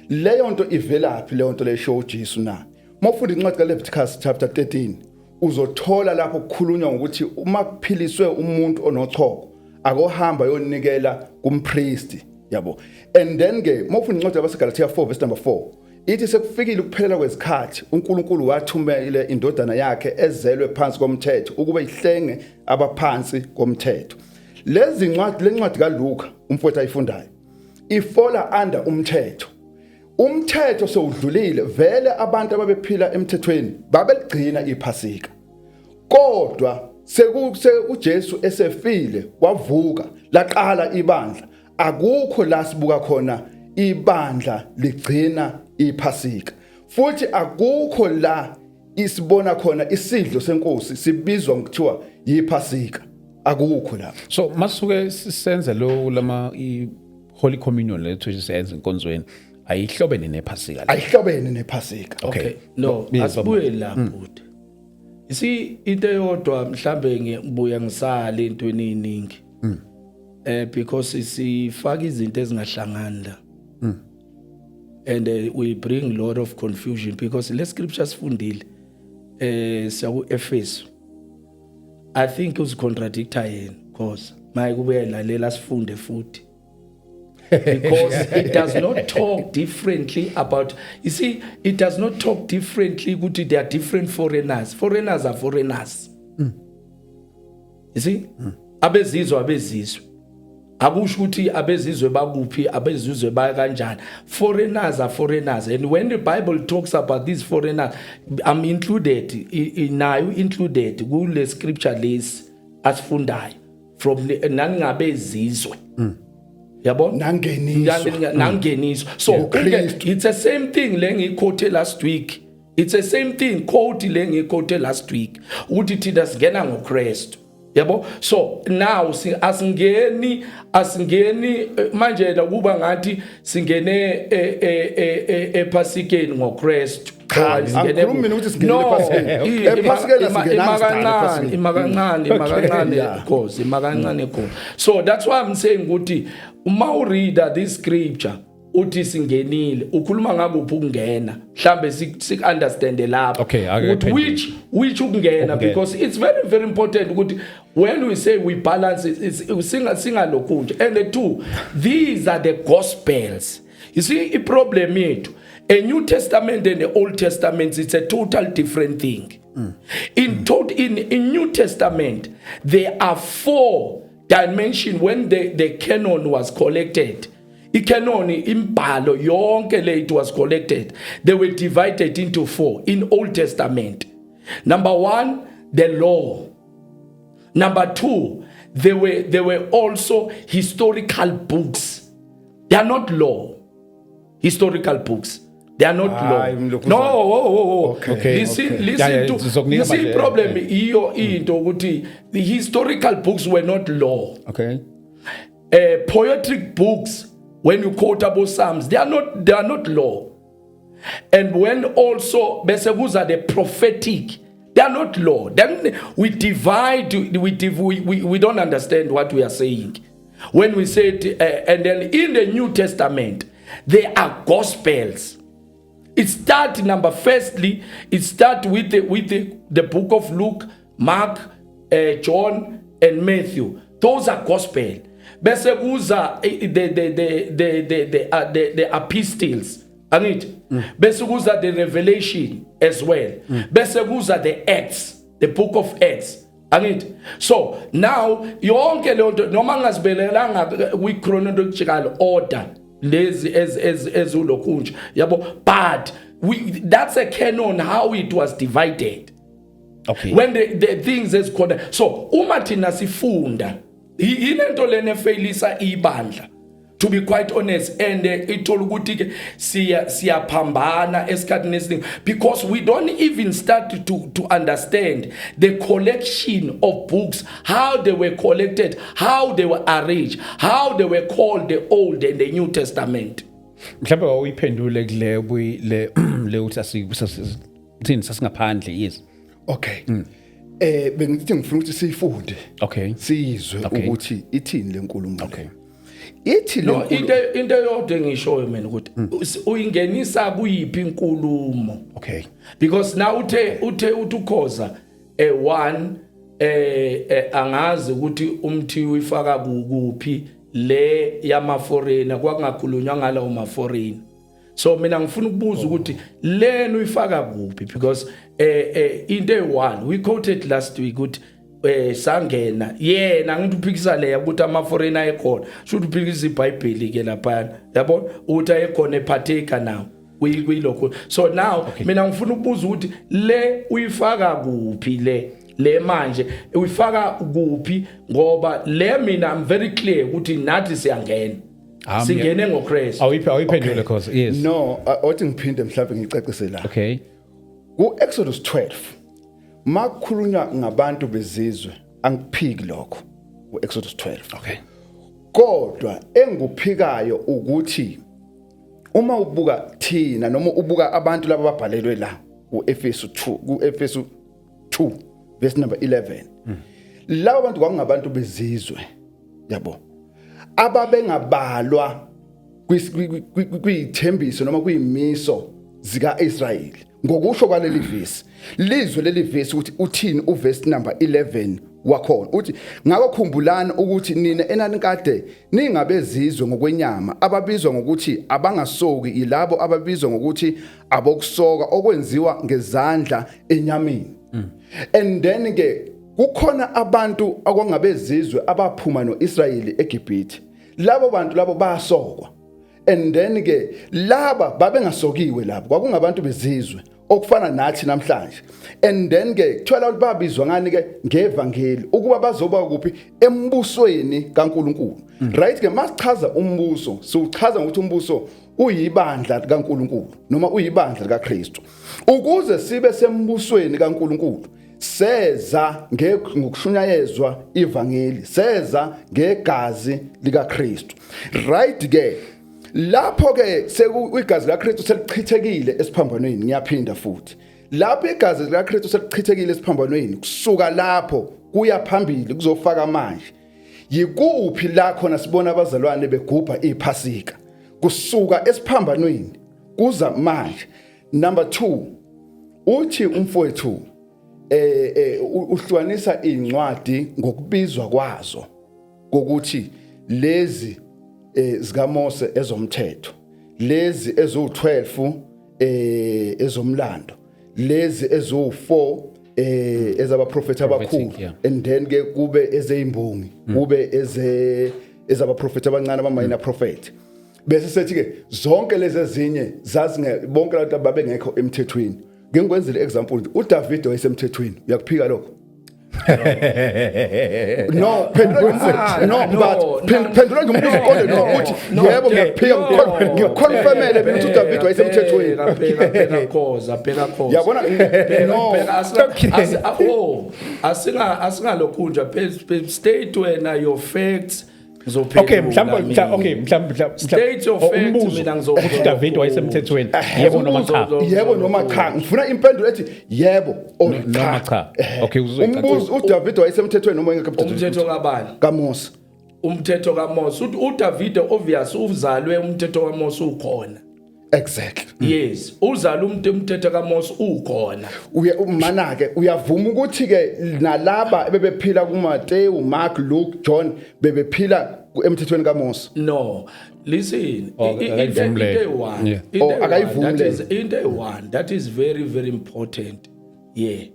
C: Leyo nto ivelaphi leyo nto lesho uJesu na. Mawufunda incwadi kaLeviticus chapter 13, uzothola lapho kukhulunywa ukuthi uma kuphiliswe umuntu onochoko akohamba yonikela kumpristi, yabo. And then ke mawufunda incwadi yabaseGalatia 4 verse number 4, ithi sekufikile ukuphelela kwesikhathi uNkulunkulu wathumela indodana yakhe ezelwe phansi komthetho ukuba ihlenge abaphansi komthetho. Lezi ncwadi lencwadi kaLuka umfowethu ayifundayo ifola under umthetho, umthetho sewudlulile vele abantu ababephila emthethweni babeligcina iphasika kodwa sekuse uJesu esefile wavuka laqala ibandla akukho la sibuka khona ibandla ligcina iphasika futhi akukho la isibona khona isidlo senkosi sibizwa ngokuthiwa yiphasika akukho la
A: so masuke sisenze lo lama Holy Communion lethu sisenze inkonzweni ayihlobene nephasika
C: ayihlobene nephasika
B: okay no asibuye lapho isi into eyodwa mhlambe ngibuya ngisale intweni eziningi because sifaka izinto ezingahlangani la and we bring a lot of confusion because le scripture sifundile siyaku Efeso I think uzicontradicta yena because maye kube lalela sifunde futhi because it does not talk differently about you see it does not talk differently ukuthi they are different foreigners are foreigners you see abezizwe akusho ukuthi abezizwe bakuphi abezizwe baya kanjani foreigners are foreigners and when the Bible talks about these foreigners I'm included inayo included kule scripture lesi asifundayo from nangabezizwe yabona nangeniswa so it's the same thing lengiquote last week it's the same thing quote lengiquote last week uthi thina singena ngoKristu yabo so now asingeni manje la kuba ngathi singene ephasikeni ngoKristu
C: akhulumi ukuthi singene
B: imakancane so that's why I'm saying ukuthi uma u read this scripture uthi singenile ukhuluma ngakuphi ukungena mhlambe sik understand lapho which ukungena because it's very very important ukuthi when we say we balance singa lokunje and two these are the gospels you see the problem yethu a New Testament and the Old Testament it's a total different thing in New Testament there are 4 dimensions when the canon was collected canon imbalo yonke le it was collected they were divided into 4 in Old Testament. Number 1 the law. Number 2 there were also historical books. They are not law. Historical books they are not law. No
C: okay.
B: Listen to problem iyo into ukuthi the historical books were not law.
A: Okay.
B: Poetic books when you quote about Psalms they are not law. And when also bese kuza the prophetic they are not law. Then we divide we don't understand what we are saying when we say it, and then in the New Testament there are gospels. It starts firstly it starts with the book of Luke, Mark, John and Matthew. Those are gospel. Bese kuza the epistles. Anit. Bese kuza the Revelation as well. Bese kuza the Acts, the book of Acts. Anit. So now yonke lonto noma ngazibelelanga kwi chronological order lezi as ulokunje yabo but that's a canon how it was divided.
A: Okay.
B: When the things is called so uma thina sifunda inento lene failisa ibandla to be quite honest and ithola ukuthi ke siyaphambana esikhathini esiningi because we don't even start to understand the collection of books, how they were collected, how they were arranged, how they were called the Old and the New Testament.
A: Mhlawumbe awuyiphendule kule le uthi thina sasingaphandle yes.
C: Okay. Bengithi ngifuna ukuthi siyifunde.
A: Okay.
C: Sizwe ukuthi ithini lenkulumo.
A: Okay.
C: Ithi
B: no into yodwa ngishoyo mina ukuthi uyingenisa kuyiphi inkulumo.
A: Okay.
B: Because now uthe ukhoza one angazi ukuthi umthi uyifaka kuphi le yama foreigner kwakungakhulunywa ngalawo ma foreigner. So mina ngifuna ukubuza ukuthi lena uyifaka kuphi because into one we quoted last week ukuthi sangena yena ngithi uphikisa leya ukuthi ama foreigner ekhona should uphikisa iBhayibheli ke lapha yabo uthi ekhona epartaker now kuyilokho so now mina ngifuna ukubuza ukuthi le uyifaka kuphi le manje uyifaka kuphi ngoba le mina I'm very clear ukuthi nathi siyangena singene ngoChrist
A: awuyiphendule cause yes
C: no othi ngiphinde mhlawumbe ngicacisele la
A: okay
C: ku Exodus 12 makukhulunywa ngabantu bezizwe angiphiki lokho ku Exodus 12
A: okay
C: kodwa engikuphikayo ukuthi uma ubuka thina noma ubuka abantu laba ababhalelwe la kuEfesu 2 verse number 11 laba bantu kwakungabantu bezizwe yabo ababengabalwa kwithembiso noma kuyimiso zikaIsrayeli ngokusho kwaleli verse lizwe leli verse ukuthi uthini uverse number 11 wakhona uthi ngakho khumbulani ukuthi nina enanikade ningabezizwe ngokwenyama ababizwa ngokuthi abangasoki yilabo ababizwa ngokuthi abokusoka okwenziwa ngezandla enyameni and then ke kukhona abantu akwangabezizwe abaphuma noIsrayeli eGibhithe labo bantu labo basokwa and then ke laba babengasokiwe labo kwakungabantu bezizwe okufana nathi namhlanje and then ke kuthola ukuthi babizwa ngani ke ngevangeli ukuba bazoba kuphi embusweni kaNkuluNkulu right ke masichaza umbuso siuchaza ukuthi umbuso uyibandla likaNkuluNkulu noma uyibandla likaKristu ukuze sibe sembusweni kaNkuluNkulu seza ngokushunyayezwa ivangeli seza ngegazi likaKristu right ke lapho ke sekuyigazi likaKristu selichithekile esiphambanweni ngiyaphinda futhi lapho igazi likaKristu selichithekile esiphambanweni kusuka lapho kuya phambili kuzofaka manje yikuphi la khona sibona abazalwane begubha iPhasika kusuka esiphambanweni kuza manje number 2 uthi umfowethu uhlukanisa incwadi ngokubizwa kwazo kokuthi lezi zikaMose ezomthetho lezi ezo12 ezomlando lezi ezo4 ezabaprofeti abakhulu and then ke kube ezeyimbongi kube ezabaprofeti abancane abamayina prophet bese sethi ke zonke lezi ezinye zazi bonke abantu babengekho emthethweni ngikwenzele example uDavid wayesemthethweni uyakuphika lokho no pendula nje umbuzo konke no uthi yebo ngiyaphika ngikonfirmele ukuthi uDavid wayesemthethweni
B: phela khoza
C: yabona no
B: asingalokhunja state wena your facts
A: okay mhlawumbe
B: state your facts mina
A: ukuthi David wayesemthethweni
C: yebo noma cha ngifuna impendulo ethi yebo
A: noma cha okay
C: umbuzo uDavid wayesemthethweni noma engekho
B: umthetho kabani
C: kaMose
B: umthetho kaMose uDavid obvious uzalwe umthetho kaMose ukhona
C: exactly
B: yes uzala umthetho kaMose ukhona
C: umana ke uyavuma ukuthi ke nalaba bebephila kuMateyu Mark Luke John bebephila emthethweni kaMose
B: no listen that is very very important yeah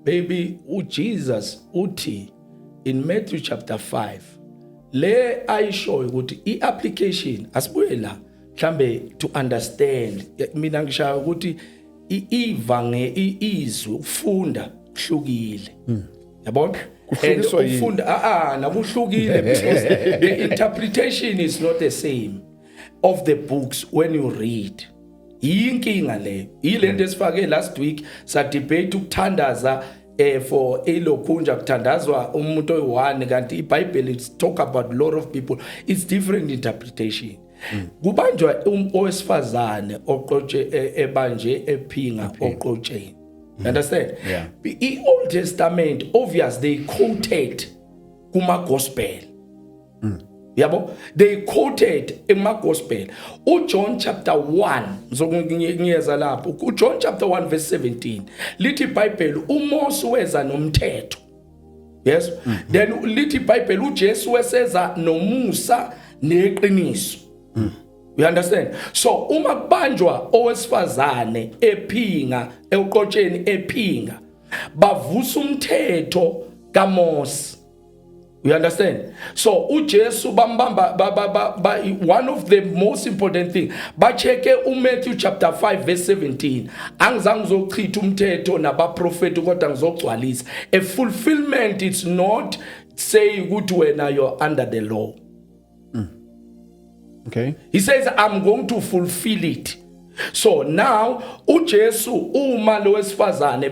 B: baby Jesus uthi in Matthew chapter 5 le ayishoyo ukuthi iapplication asibuye la mhlambe to understand mina ngishaya ukuthi izwi ufunda kuhlukile yabona ufunda nakuhlukile because the interpretation is not the same of the books when you read inkinga le ilento esifake last week sa debate ukuthandaza for elokhunja kuthandazwa umuntu oyi1 kanti iBhayibheli it talk about a lot of people it's different interpretation kubanjwa owesifazane oqotshe ebanje ephinga oqotsheni understand the Old Testament obvious they quoted kuma gospel yabo they quoted ema gospel uJohn chapter 1 ngiyeza lapho uJohn chapter 1 verse 17 lithi iBhayibheli uMose weza nomthetho yes then lithi iBhayibheli uJesu weseza nomusa neqiniso you understand so uma kubanjwa owesifazane ephinga eqotsheni ephinga bavusa umthetho kaMose. You understand? So uJesu bambamba one of the most important thing bacheke uMatthew chapter 5 verse 17 angizange ngizochitha umthetho nabaprofeti kodwa ngizogcwalisa. A fulfillment is not say ukuthi wena you're under the law.
A: Okay.
B: He says I'm going to fulfill it. So now uJesu uma lo wesifazane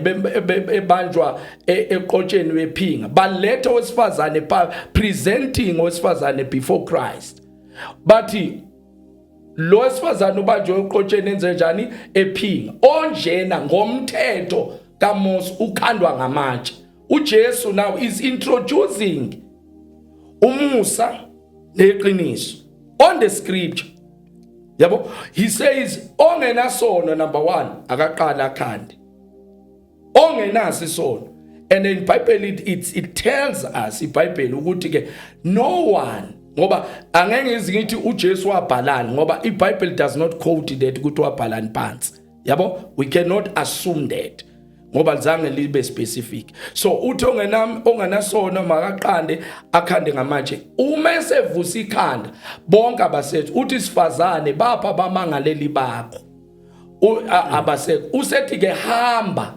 B: ebanjwa eqotsheni wephinga baletha owesifazane presenting owesifazane before Christ, but lo wesifazane ubanjwe eqotsheni enze njani ephinga onjena ngomthetho kaMose ukhandwa ngamatshe. uJesu now is introducing umusa neqiniso on the scripture. Yabo, he says ongena sono number 1 akaqala akhande ongenasi sono. And in Bible it tells us iBible ukuthi ke no one, ngoba angeke ngizithi uJesu wabhalani ngoba iBible does not quote that ukuthi wabhalani phansi. Yabo, we cannot assume that ngoba lizange libe specific. So uthi ongenasona makaqande akhande ngamatshe. Uma esevusa ikhanda bonke abasethi uthi sifazane bapha bamangaleli bakho abasekho usethi ke hamba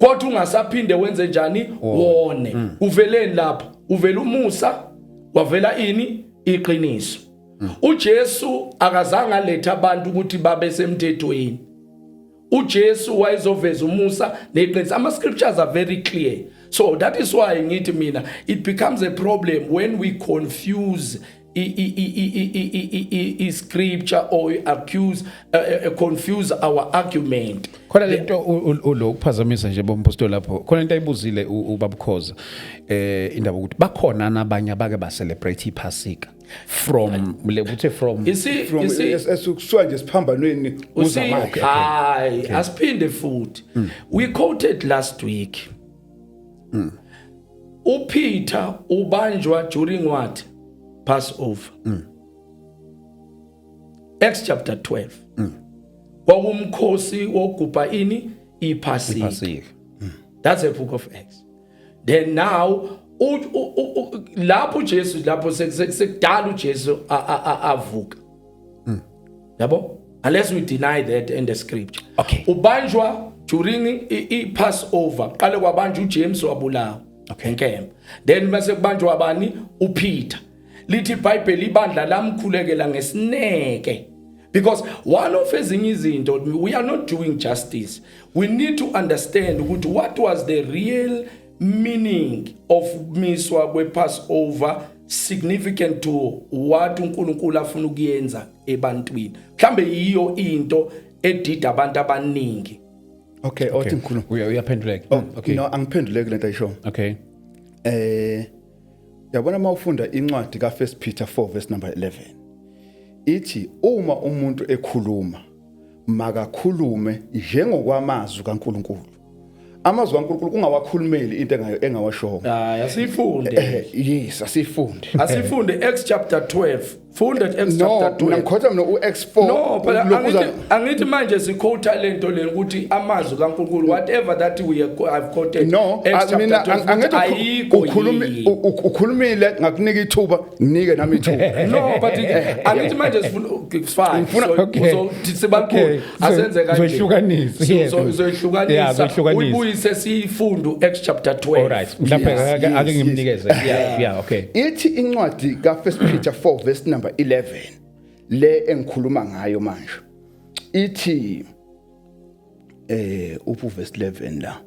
B: kodwa ungasaphinde wenze njani wone. Uveleni lapha? Uvela umusa wavela ini iqiniso. uJesu akazange aletha abantu ukuthi babe semthethweni. uJesu wayezoveza umusa neqiniso. Ama scriptures are very clear. So that is why ngithi mina it becomes a problem when we confuse scripture or confuse our argument.
A: Khona lento ukuphazamisa nje bompostoli lapho. Khona into ayibuzile ubabukhoza indaba ukuthi bakhona nabanye abake ba celebrate iPhasika from
B: you see
C: esukuswa nje siphambanweni
B: uzamakhe. Hayi asiphinde futhi. We quoted last week. uPeter ubanjwa during what? Passover. Acts chapter 12. Kwakumkhosi wogubha ini iPhasika. That's a book of Acts. Then now lapho uJesu lapho sekudala uJesu avuka. Yabo? Unless we deny that in the scripture.
A: Okay.
B: Ubanjwa during iPassover. Qale kwabanjwa uJames wabulawa. Enkemba. Then bese kubanjwa abani? uPeter. Lithi iBhayibheli ibandla lamkhulekela ngesineke. Because one of ezinye izinto, we are not doing justice. We need to understand what was the real meaning of miswa kwePassover significant to what uNkulunkulu afuna ukuyenza ebantwini. Mhlambe yiyo into edida abantu abaningi.
C: Okay, othi mkhulu.
A: Uyaphenduleka.
C: Okay. No, angiphenduleki lento ayisho.
A: Okay.
C: Yabona mawufunda incwadi ka1 Peter 4 verse number 11. Ithi uma umuntu ekhuluma makakhulume njengokwamazwi kaNkulunkulu. Amazwi kaNkulunkulu kungawakhulumeli into engawasho.
B: Asifunde.
C: Yes, asifunde.
B: Asifunde Acts chapter 12. Funda Acts chapter 12.
C: No, ngikhotha mina uX4.
B: No, but angithi manje siquote lento le ukuthi amazwi kaNkulunkulu whatever that we have quoted.
C: No,
B: Acts chapter 12 ayikho.
C: Ukhulumile ngakunika ithuba nginike nami ithuba.
B: No, but angithi manje sifuna fine. So sibakhulu asenze kanje. Uzohlukanisa. Uyibuyise sifundu Acts chapter 12.
A: Alright. Mhlawumbe ake ngimnikeze. Yeah, okay.
C: Ithi incwadi ka1 Peter 4 verse number 11 le engikhuluma ngayo manje. Ithi verse 11 la.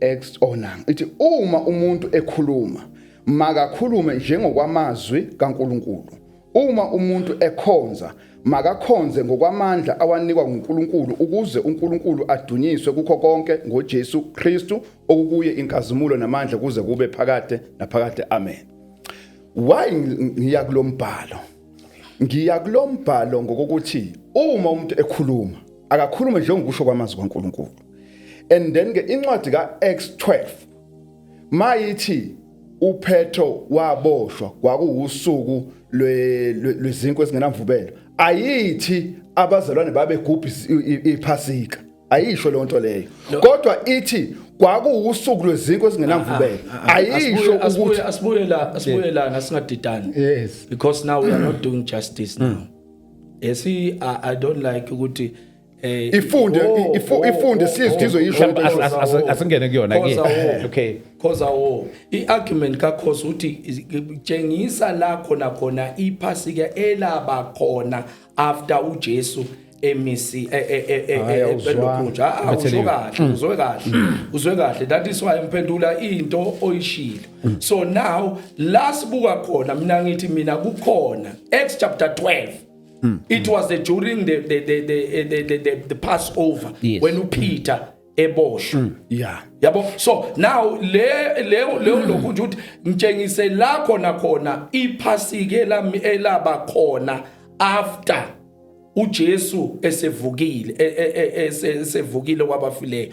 C: Acts onang. Ithi uma umuntu ekhuluma makakhulume njengokwamazwi kaNkulunkulu. Uma umuntu ekhonza makakhonze ngokwamandla awanikwa nguNkulunkulu ukuze uNkulunkulu adunyiswe kukho konke ngoJesu Kristu okukuye inkazimulo namandla kuze kube phakade naphakade. Amen. Why ngiya kulombhalo? Ngiya kulombhalo ngokuthi uma umuntu ekhuluma akakhulume njengokusho kwamazwi kaNkulunkulu. And then ke incwadi kaActs 12 mayithi uPetro waboshwa kwakuwusuku lwezinkwe ezingenamvubelo ayithi abazalwane babegubha iPhasika. ayisho le nto leyo kodwa ithi kwakuusuku lwezinto ezingenamvubelo ayisho ukuthi
B: asibuye la nasingadidani
C: yes
B: because now we are not doing justice now. Esi I don't like ukuthi
C: ifunde sizizwe yisho
A: asingene kuyona ke okay
B: cause iargument kakhosi uthi tshengisa la khona iphasika elaba khona after uJesu emisi elokhunja uzwe kahle that is why imphendula into oyishilo so now last buka khona mina kukhona Acts chapter 12. It was during the Passover when Peter eboshwe yabo so now le lokuthi uthi ngitshengise la khona iphasika elaba khona after uJesu esevukile kwabafileyo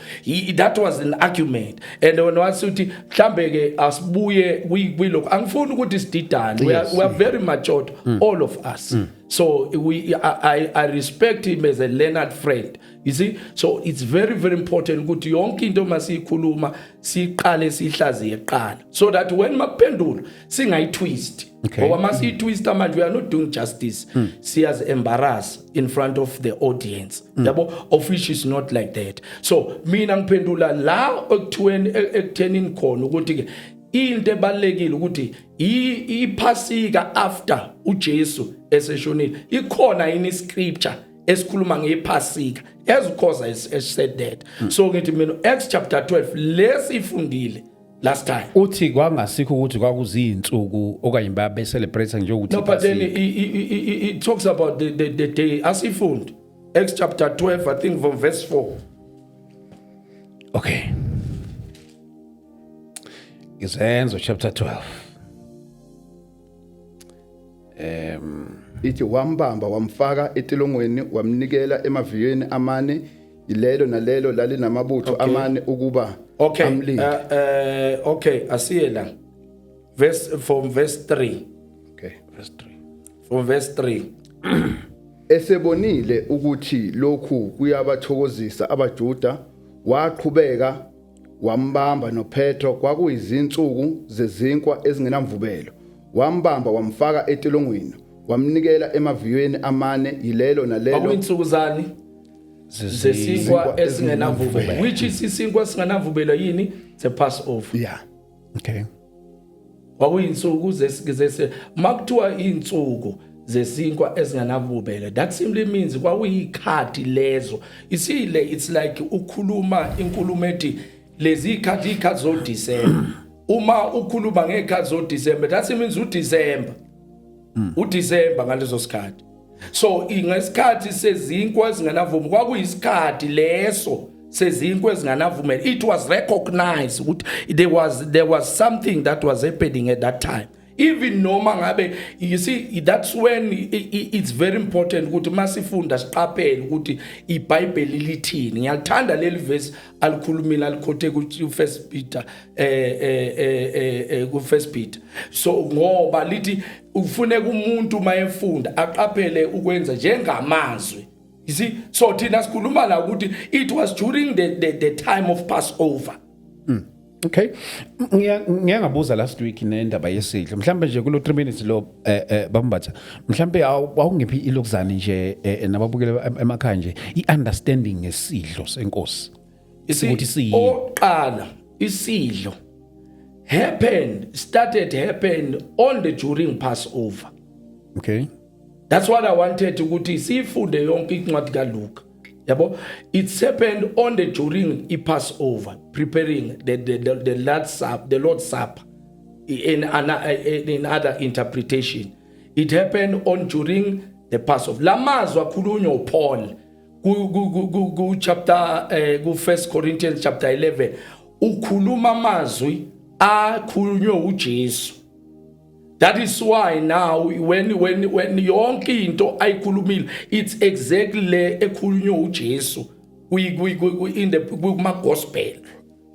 B: that was an argument and when wasuthi mhlambe ke asibuye kwilokho angifuni ukuthi sididane we are very matured all of us so I respect him as a learned friend you see so it's very very important ukuthi yonke into masiyikhuluma siqale sihlaziye eqala so that when makuphendula singayitwist ngoba masiyitwist manje we are not doing justice siyaz embarrass in front of the audience yabo of which is not like that so mina ngiphendula la ekuthenini khona ukuthi ke into ebalekile ukuthi iphasika after uJesu eseshonile ikhona in scripture esikhuluma ngephasika as because I said that so ngithi mina Acts chapter 12 lesifundile last time
A: uthi kwangasikho ukuthi kwakuzinsuku okanye babe celebrate nje ukuthi
B: no but then it talks about the day asifund Acts chapter 12 I think from verse 4
A: okay Izenzo chapter 12
C: ithi wambamba wamfaka etilongweni wamnikela emaviyweni amane ilelo nalelo lalinamabutho amane ukuba amlinde
B: okay asiye la from verse 3
C: okay verse 3
B: from verse 3
C: esebonile ukuthi lokhu kuyabathokozisa abaJuda waqhubeka wambamba noPetro kwakuyizinsuku zezinkwa ezingenamvubelo wambamba wamfaka etilongweni wamnikela emaviyweni amane yilelo nalelo
B: kwakuyinsuku zani zesinkwa ezingenamvubelo which is isinkwa esingenamvubelo yini the Passover
C: yeah
A: okay
B: kwakuyinsuku makuthiwa insuku zesinkwa ezingenamvubelo that simply means kwakuyikhathi lezo isile it's like ukhuluma inkulumo ethi lezi ikhathi zo December uma ukhuluma ngekhathi zo December that means uDecember uDecember ngalezo sikhathi so ingesikhathi sezinkwa ezingenavumela kwakuyisikhathi leso sezinkwa ezingenavumela it was recognized ukuthi there was something that was happening at that time even noma ngabe you see that's when it's very important ukuthi masifunda siqaphele ukuthi iBhayibheli lithini ngiyathanda leli verse alikhulumile alikhothe ku First Peter ku First Peter so ngoba lithi ufuneka umuntu mayefunda aqaphele ukwenza njengamazwi you see so thina sikhuluma la ukuthi it was during the time of Passover
A: okay ngiyangabuza last week nendaba yesidlo mhlambe nje kulo 3 minutes lo bambatha mhlambe awungiphi ilokuzana nje nababukela emakhaya nje iunderstanding ngesidlo senkosi
B: ukuthi oqala isidlo happened on the during Passover
A: okay
B: that's what I wanted ukuthi sifunde yonke incwadi kaLuka yabo it's happened on the during Passover preparing the Lord's Supper in other interpretation it happened on during the Passover lamazwi akhulunywa uPaul ku chapter ku 1 Corinthians chapter 11 ukhuluma amazwi akhulunywa uJesu that is why now when yonke into ayikhulumile it's exactly ekhulunywa uJesu in the gospel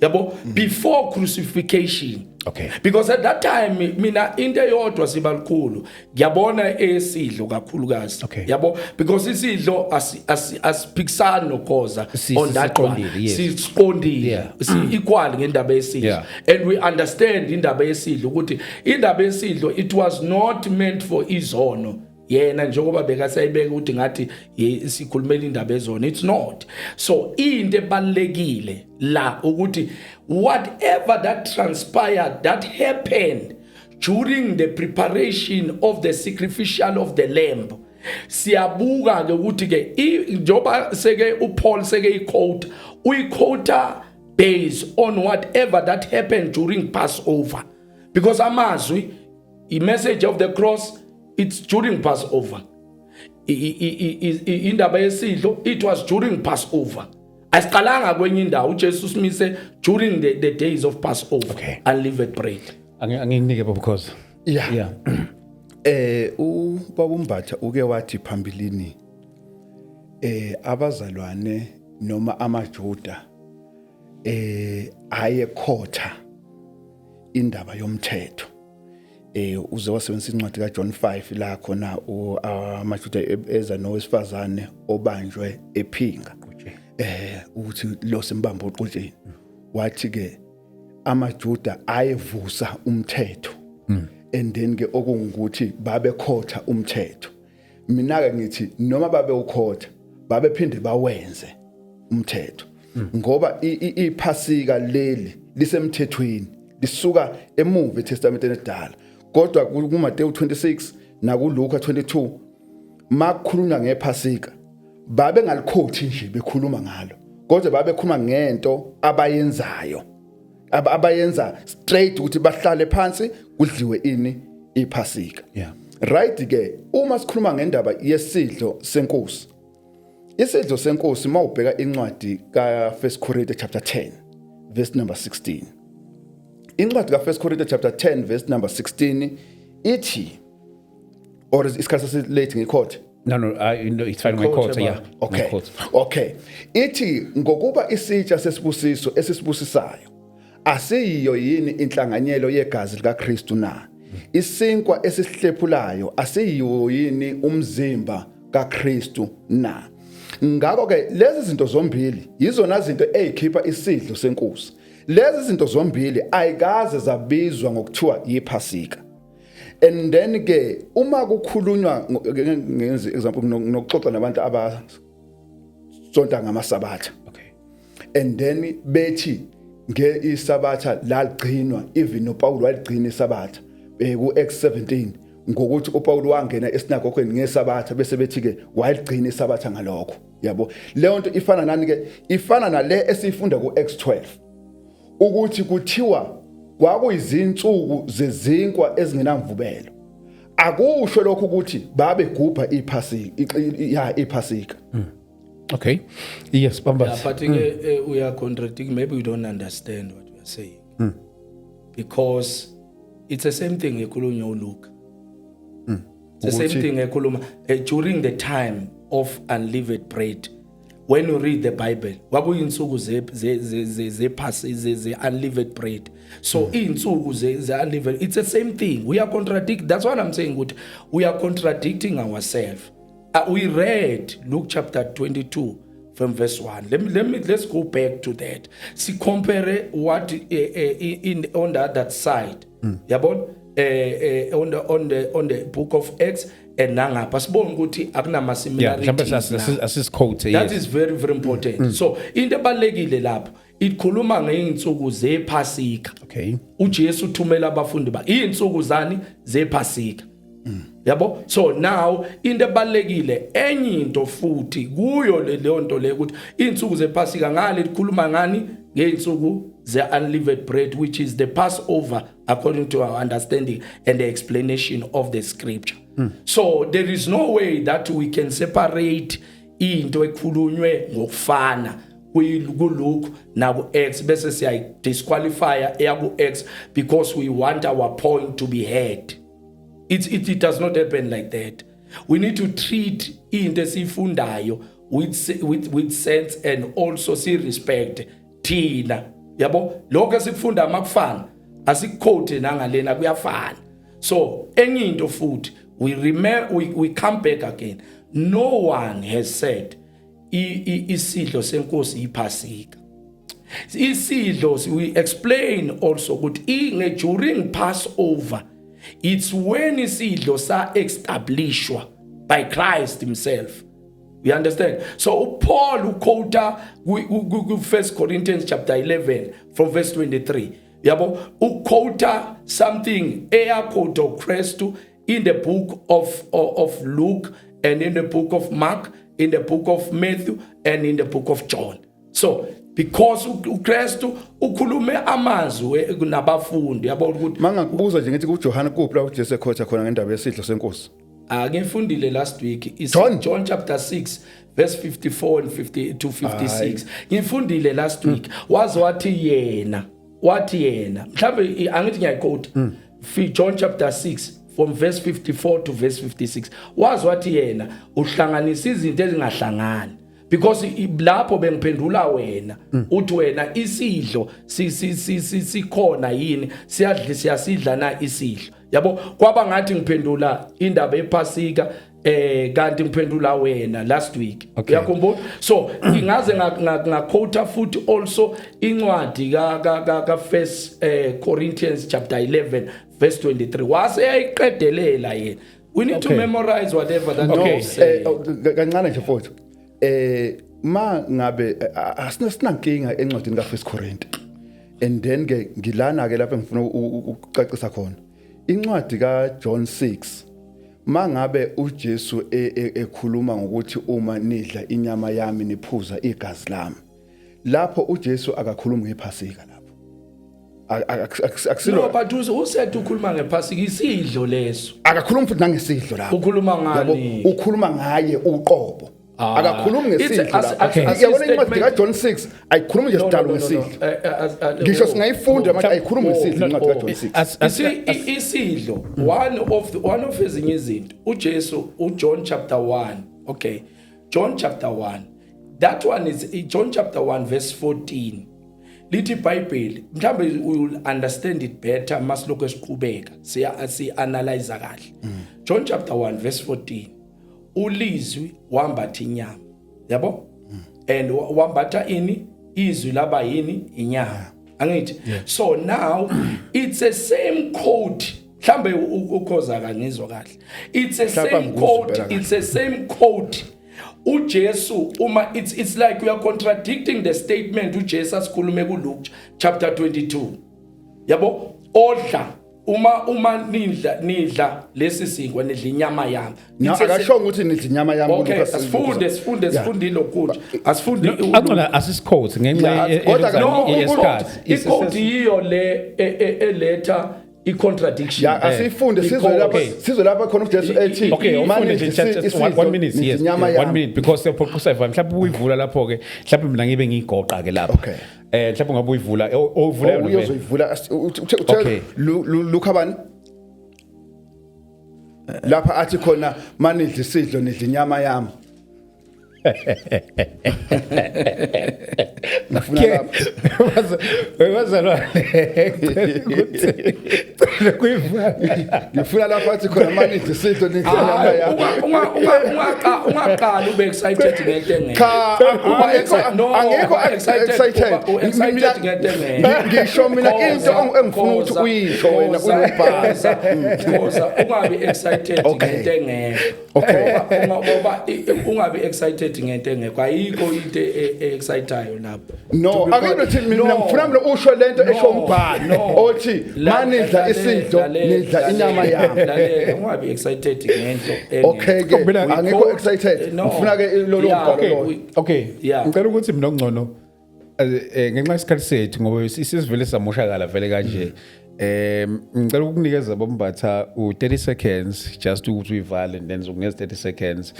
B: yabo before crucifixion
A: Okay.
B: Because at that time mina into eyodwa sibalukhulu ngiyabona esidlo kakhulukazi
A: Okay.
B: yabo because isidlo asiphikisani noKhoza on that one
A: siqondile, yes.
B: siqondile
A: Yeah.
B: equal ngendaba yesidlo
A: Yeah.
B: and we understand indaba yesidlo ukuthi indaba yesidlo it was not meant for izono yena njengoba bekasayibeka ukuthi ngathi sikhulumela indaba ezono, it's not. So into ebalekile la ukuthi whatever that transpired, that happened during the preparation of the sacrificial of the lamb, siyabuka ke ukuthi ke njoba seke uPaul seke iquote uyiquota based on whatever that happened during Passover, because amazwi the message of the cross, it's during Passover. Indaba yesidlo, it was during Passover. Asiqalanga kwenye indawo uJesu simise during the days of Passover.
A: Okay.
B: Unleavened bread.
A: Anginike because
C: Yeah. Ubaba uMbatha uke wathi phambilini abazalwane noma amaJuda ayekhotha indaba yomthetho. Uze wasebenzisa incwadi kaJohn 5 la khona amaJuda eza nowesifazane obanjwe ephinga. Ukuthi lo simbamba uqotsheni. Wathi ke amaJuda ayevusa umthetho. And then ke okungukuthi babekhotha umthetho. Mina ke ngithi noma babe ukhotha babephinde bawenze umthetho. Ngoba iPhasika leli lisemthethweni lisuka emuva eTestamenteni eDala. Kodwa kuMateyu 26 nakuLuka 22 makukhulunywa ngePhasika babe ngalikhothi nje bekhuluma ngalo. Kodwa babekhuluma ngento abayenzayo. Abayenza straight ukuthi bahlale phansi kudliwe ini iPhasika.
A: Yeah.
C: Right ke uma sikhuluma ngendaba yesidlo senkosi. Isidlo senkosi mawubheka incwadi ka 1 Corinthians chapter 10 verse number 16. Incwadi ka 1 Corinthians chapter 10 verse number 16 ithi, or is isikhathi late ngequote?
A: no, it's fine my quote, yeah.
C: Okay.
A: My quote.
C: Okay. Ithi ngokuba isitsha sesibusiso esisibusisayo asiyiyo yini inhlanganyelo yegazi likaKristu na? Isinkwa esihlephulayo asiyiyo yini umzimba kaKristu na? Ngakho ke lezi zinto zombili yizona zinto ezikhipha isidlo senkosi. Lezi zinto zombili ayikaze zabizwa ngokuthiwa yiPhasika. And then ke uma kukhulunywa ngenzi example nokuxoxa nabantu abasonta ngamasabatha.
A: Okay.
C: And then bethi ngeIsabatha laligcinwa, even noPaul waligcina iSabatha ku Acts 17 ngokuthi uPaul wangena esinagogweni ngeSabatha bese bethi ke waligcina iSabatha ngalokho. Yabo leyo nto ifana nani ke? Ifana nale esifunda ku Acts 12 ukuthi kuthiwa kwakuyizinsuku zezinkwa ezingenamvubelo. Akusho lokho ukuthi babe gubha iPhasika.
A: Okay. Yes, Bamba.
B: Yeah, but we are contradicting. Maybe we don't understand what we are saying. Because it's the same thing ekhulunywa uLuke. It's the same thing ekhuluma during the time of unleavened bread. When you read the Bible, kwakuyinsuku ze unleavened bread. So insuku ze unleavened, it's the same thing. We are contradicting. That's what I'm saying. Good. We are contradicting ourselves. We read Luke chapter 22 from verse 1. Let's go back to that. See, compare what on the other side. Yabon on the book of Acts and nangapha sibona ukuthi akunama similarities. That is very very important. So into ebalekile lapho ikhuluma ngeinsuku zePhasika.
A: Okay.
B: uJesu uthumela abafundi ba insuku zani zePhasika. Yabo, so now into ebalekile enye into futhi kuyo leyo nto le ukuthi insuku zePhasika ngale likhuluma ngani ngeinsuku ze unleavened bread, which is the Passover according to our understanding and the explanation of the scripture. So there is no way that we can separate into ekhulunywe ngokufana kuLuke na kuActs bese siya disqualify eyakuActs because we want our point to be heard. It does not happen like that. We need to treat into esifundayo with sense and also see respect thina. Yabo, lokho sikufunda makufana Asiquote nangalena kuyafana. So enye into futhi we remember we come back again. No one has said isidlo senkosi iphasika. Isidlo, we explain also ukuthi during Passover it's when isidlo sa establishwa by Christ himself. You understand? So Paul quote 1 Corinthians chapter 11 from verse 23. Yabo quote something quote of Christ in the book of Luke and in the book of Mark, in the book of Matthew and in the book of John. So because uKristu ukhulume amazwi kunabafundi yabo ukuthi
C: mangakubuza nje ngithi kuJohana kuphi la uJesu ekhotha khona ngendaba yesidlo senkosi.
B: Ngifundile last week is John chapter 6 verse 54 and 50 to 56. Ngifundile last week wathi yena mhlawumbe angithi ngiyayiquote John chapter 6 from verse 54 to verse 56 wathi yena uhlanganisa izinto ezingahlangani. Because lapho bengiphendula wena uthi wena isidlo sikhona yini siyasidla na isidlo yabo kwaba ngathi ngiphendula indaba ephasika kanti ngiphendula wena last week uyakhumbula. So ingaze ngaquote futhi also incwadi ka First Corinthians chapter 11 verse 23 wase yayiqedelela yena. We need to memorize whatever that say.
C: Kancane nje futhi ma ngabe asinankinga encwadini ka First Corinthians and then ke ngilana ke lapho ngifuna ukucacisa khona incwadi ka John 6 ma ngabe uJesu ekhuluma ngokuthi uma nidla inyama yami niphuza igazi lami lapho uJesu akakhulumi ngephasika lapho
B: akusilo but usethu ukhuluma ngephasika isidlo leso
C: akakhulumi futhi nangesidlo lapho
B: ukhuluma ngani
C: ukhuluma ngaye uqobo akakhulumi ngesidlo lapho yabona incwadi ka John 6 ayikhulumi nje sidalo ngesidlo ngisho singayifunda manje ayikhulumi ngesidlo incwadi ka John 6
B: isidlo one of ezinye izinto uJesu uJohn chapter 1 okay John chapter 1 that one is John chapter 1 verse 14 lithi Bible mhlambe we will understand it better masiloko esiqhubeka si analyze kahle John chapter 1 verse 14 ulizwi wambatha inyama yabo and wambatha ini izwi laba yini inyama angithi so now it's the same quote mhlambe ukhoza kangizwa kahle it's the same quote uJesu uma it's like we are contradicting the statement uJesu asikhulume ku Luke chapter 22 yabo odla uma nidla lesi singwa nidla inyama yami
C: akasho ukuthi nidla inyama yami
B: okay asifunde lokudla asifunde
A: aqala asisiquote ngenxa yesikhathi
B: iquote iyo le eletha i-contradiction
C: asifunde sizwe lapha khona uJesu ethi
A: just 1 minute yes 1 minute because sephoqisa mhlawumbe uyivula lapho ke mhlawumbe mina ngibe ngigoqa ke lapho mhlawumbe ngabe uyivula ovula
C: uyoyivula okay Luka bani lapha athi khona manidla isidlo nidla inyama yami ngifuna lapha
A: wezalwa
C: ngifuna lapha athi khona manidla isidlo nidla inyama yami
B: ungaqala ube excited ngento engeke
C: angekho excited
B: ngento engeke
C: ngisho mina into engifuna ukuthi uyisho wena uyibhaza
B: because ungabe excited ngento engeke ngoba ungabe excited ngento engeke ayikho into excitayo lapho
C: no akuyithi mina ngifuna mina usho lento esho umbhalo othi manidla isidlo nidla inyama yami
B: ungabe excited ngento engeke
C: okay ke angekho excited ngifuna ke lo mbhalo
A: okay ngicela ukuthi mina ngcono ngenxa yesikhathi sethu ngoba isivele samoshakala vele kanje ngicela ukunikeza bombatha u30 seconds just ukuthi uyivale and then zokunikeza 30 seconds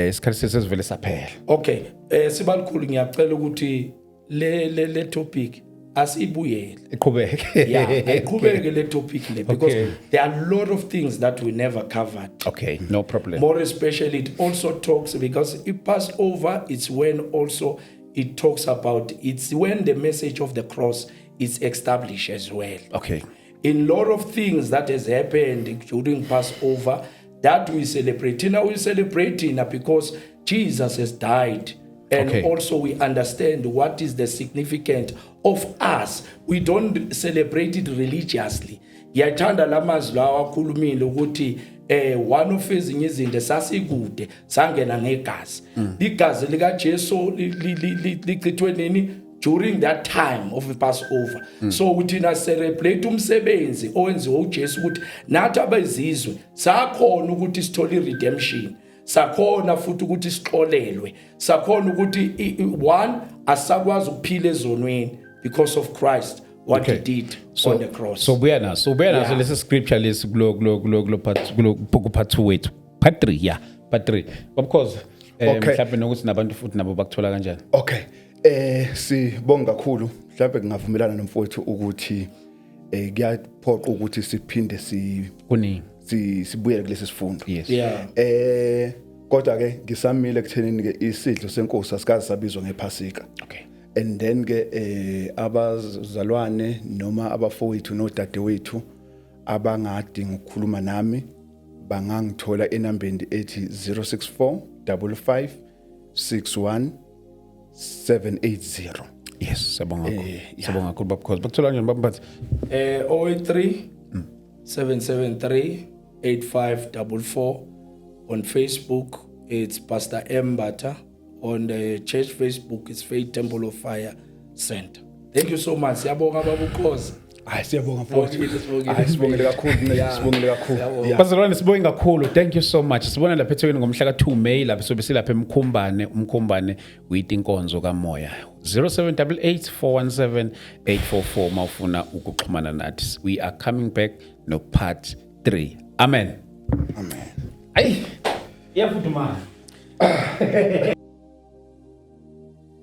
A: isikhathi sethu sivele saphela
B: okay sibalikhulu ngiyacela ukuthi le topic asibuyele
A: iqhubeke
B: iqhubeke le topic le because there are a lot of things that we never covered
A: okay no problem
B: more especially it also talks because it pass over it's when also it talks about it's when the message of the cross is established as well
A: okay
B: in lot of things that has happened during Passover that we celebrate. Now we celebrate because Jesus has died. And
A: Okay.
B: also we understand what is the significance of us. We don't celebrate it religiously. Yathanda lamazwi lawa akhulumile ukuthi one of ezinye izinto sasikude sangena ngegazi. Igazi lika Jesu lichithwe nini during that time of the Passover. So uthina celebrate umsebenzi owenziwe uJesu ukuthi nathi abezizwe sakhona ukuthi sithole redemption. Sakhona futhi ukuthi sixolelwe. Sakhona ukuthi one asakwazi ukuphila ezonweni because of Christ what he did on the cross.
A: So buya naso
B: Yeah.
A: lesi scripture lesi kulo part 2 wethu. Part 3, yeah. Part 3. Of course,
C: Okay.
A: mhlawumbe nokuthi nabantu futhi nabo bakuthola kanjani.
C: Okay. Sibonga kakhulu. Mhlawumbe ngingavumelana nomfowethu ukuthi kuyaphoqa ukuthi siphinde
A: Kuningi.
C: sibuye kulesi sifundo.
A: Yes.
B: Yeah.
C: Kodwa ke ngisamile ekuthenini ke isidlo senkosi asikazi sabizwa ngephasika.
A: Okay.
C: And then ke abazalwane noma abafowethu nodadewethu abangadinga ukukhuluma nami bangangithola enambeni ethi 064 55 61 780.
A: Yes, sabonga kakhulu. Sabonga kakhulu because bakuthola kanjani bamphathi?
B: 083 773 8544. On Facebook, it's Pastor Mbata. On the church Facebook, it's Faith Temple of Fire Center. Thank you so much. Siyabonga babukhosi.
C: Hayi siyabonga mfowethu.
B: Sibongile.
C: Hayi sibongile kakhulu,
B: Yeah.
C: sibongile kakhulu.
B: Siyabonga.
C: Yeah.
A: Bazalwane sibonga kakhulu. Thank you so much. Sibona lapha eThekwini ngomhla ka2 May lapha sobe silapha umkhumbane with inkonzo kamoya. 0788 417 844 mawufuna ukuxhumana nathi. We are coming back no part 3. Amen.
C: Amen.
A: Ay. Iyafudumala.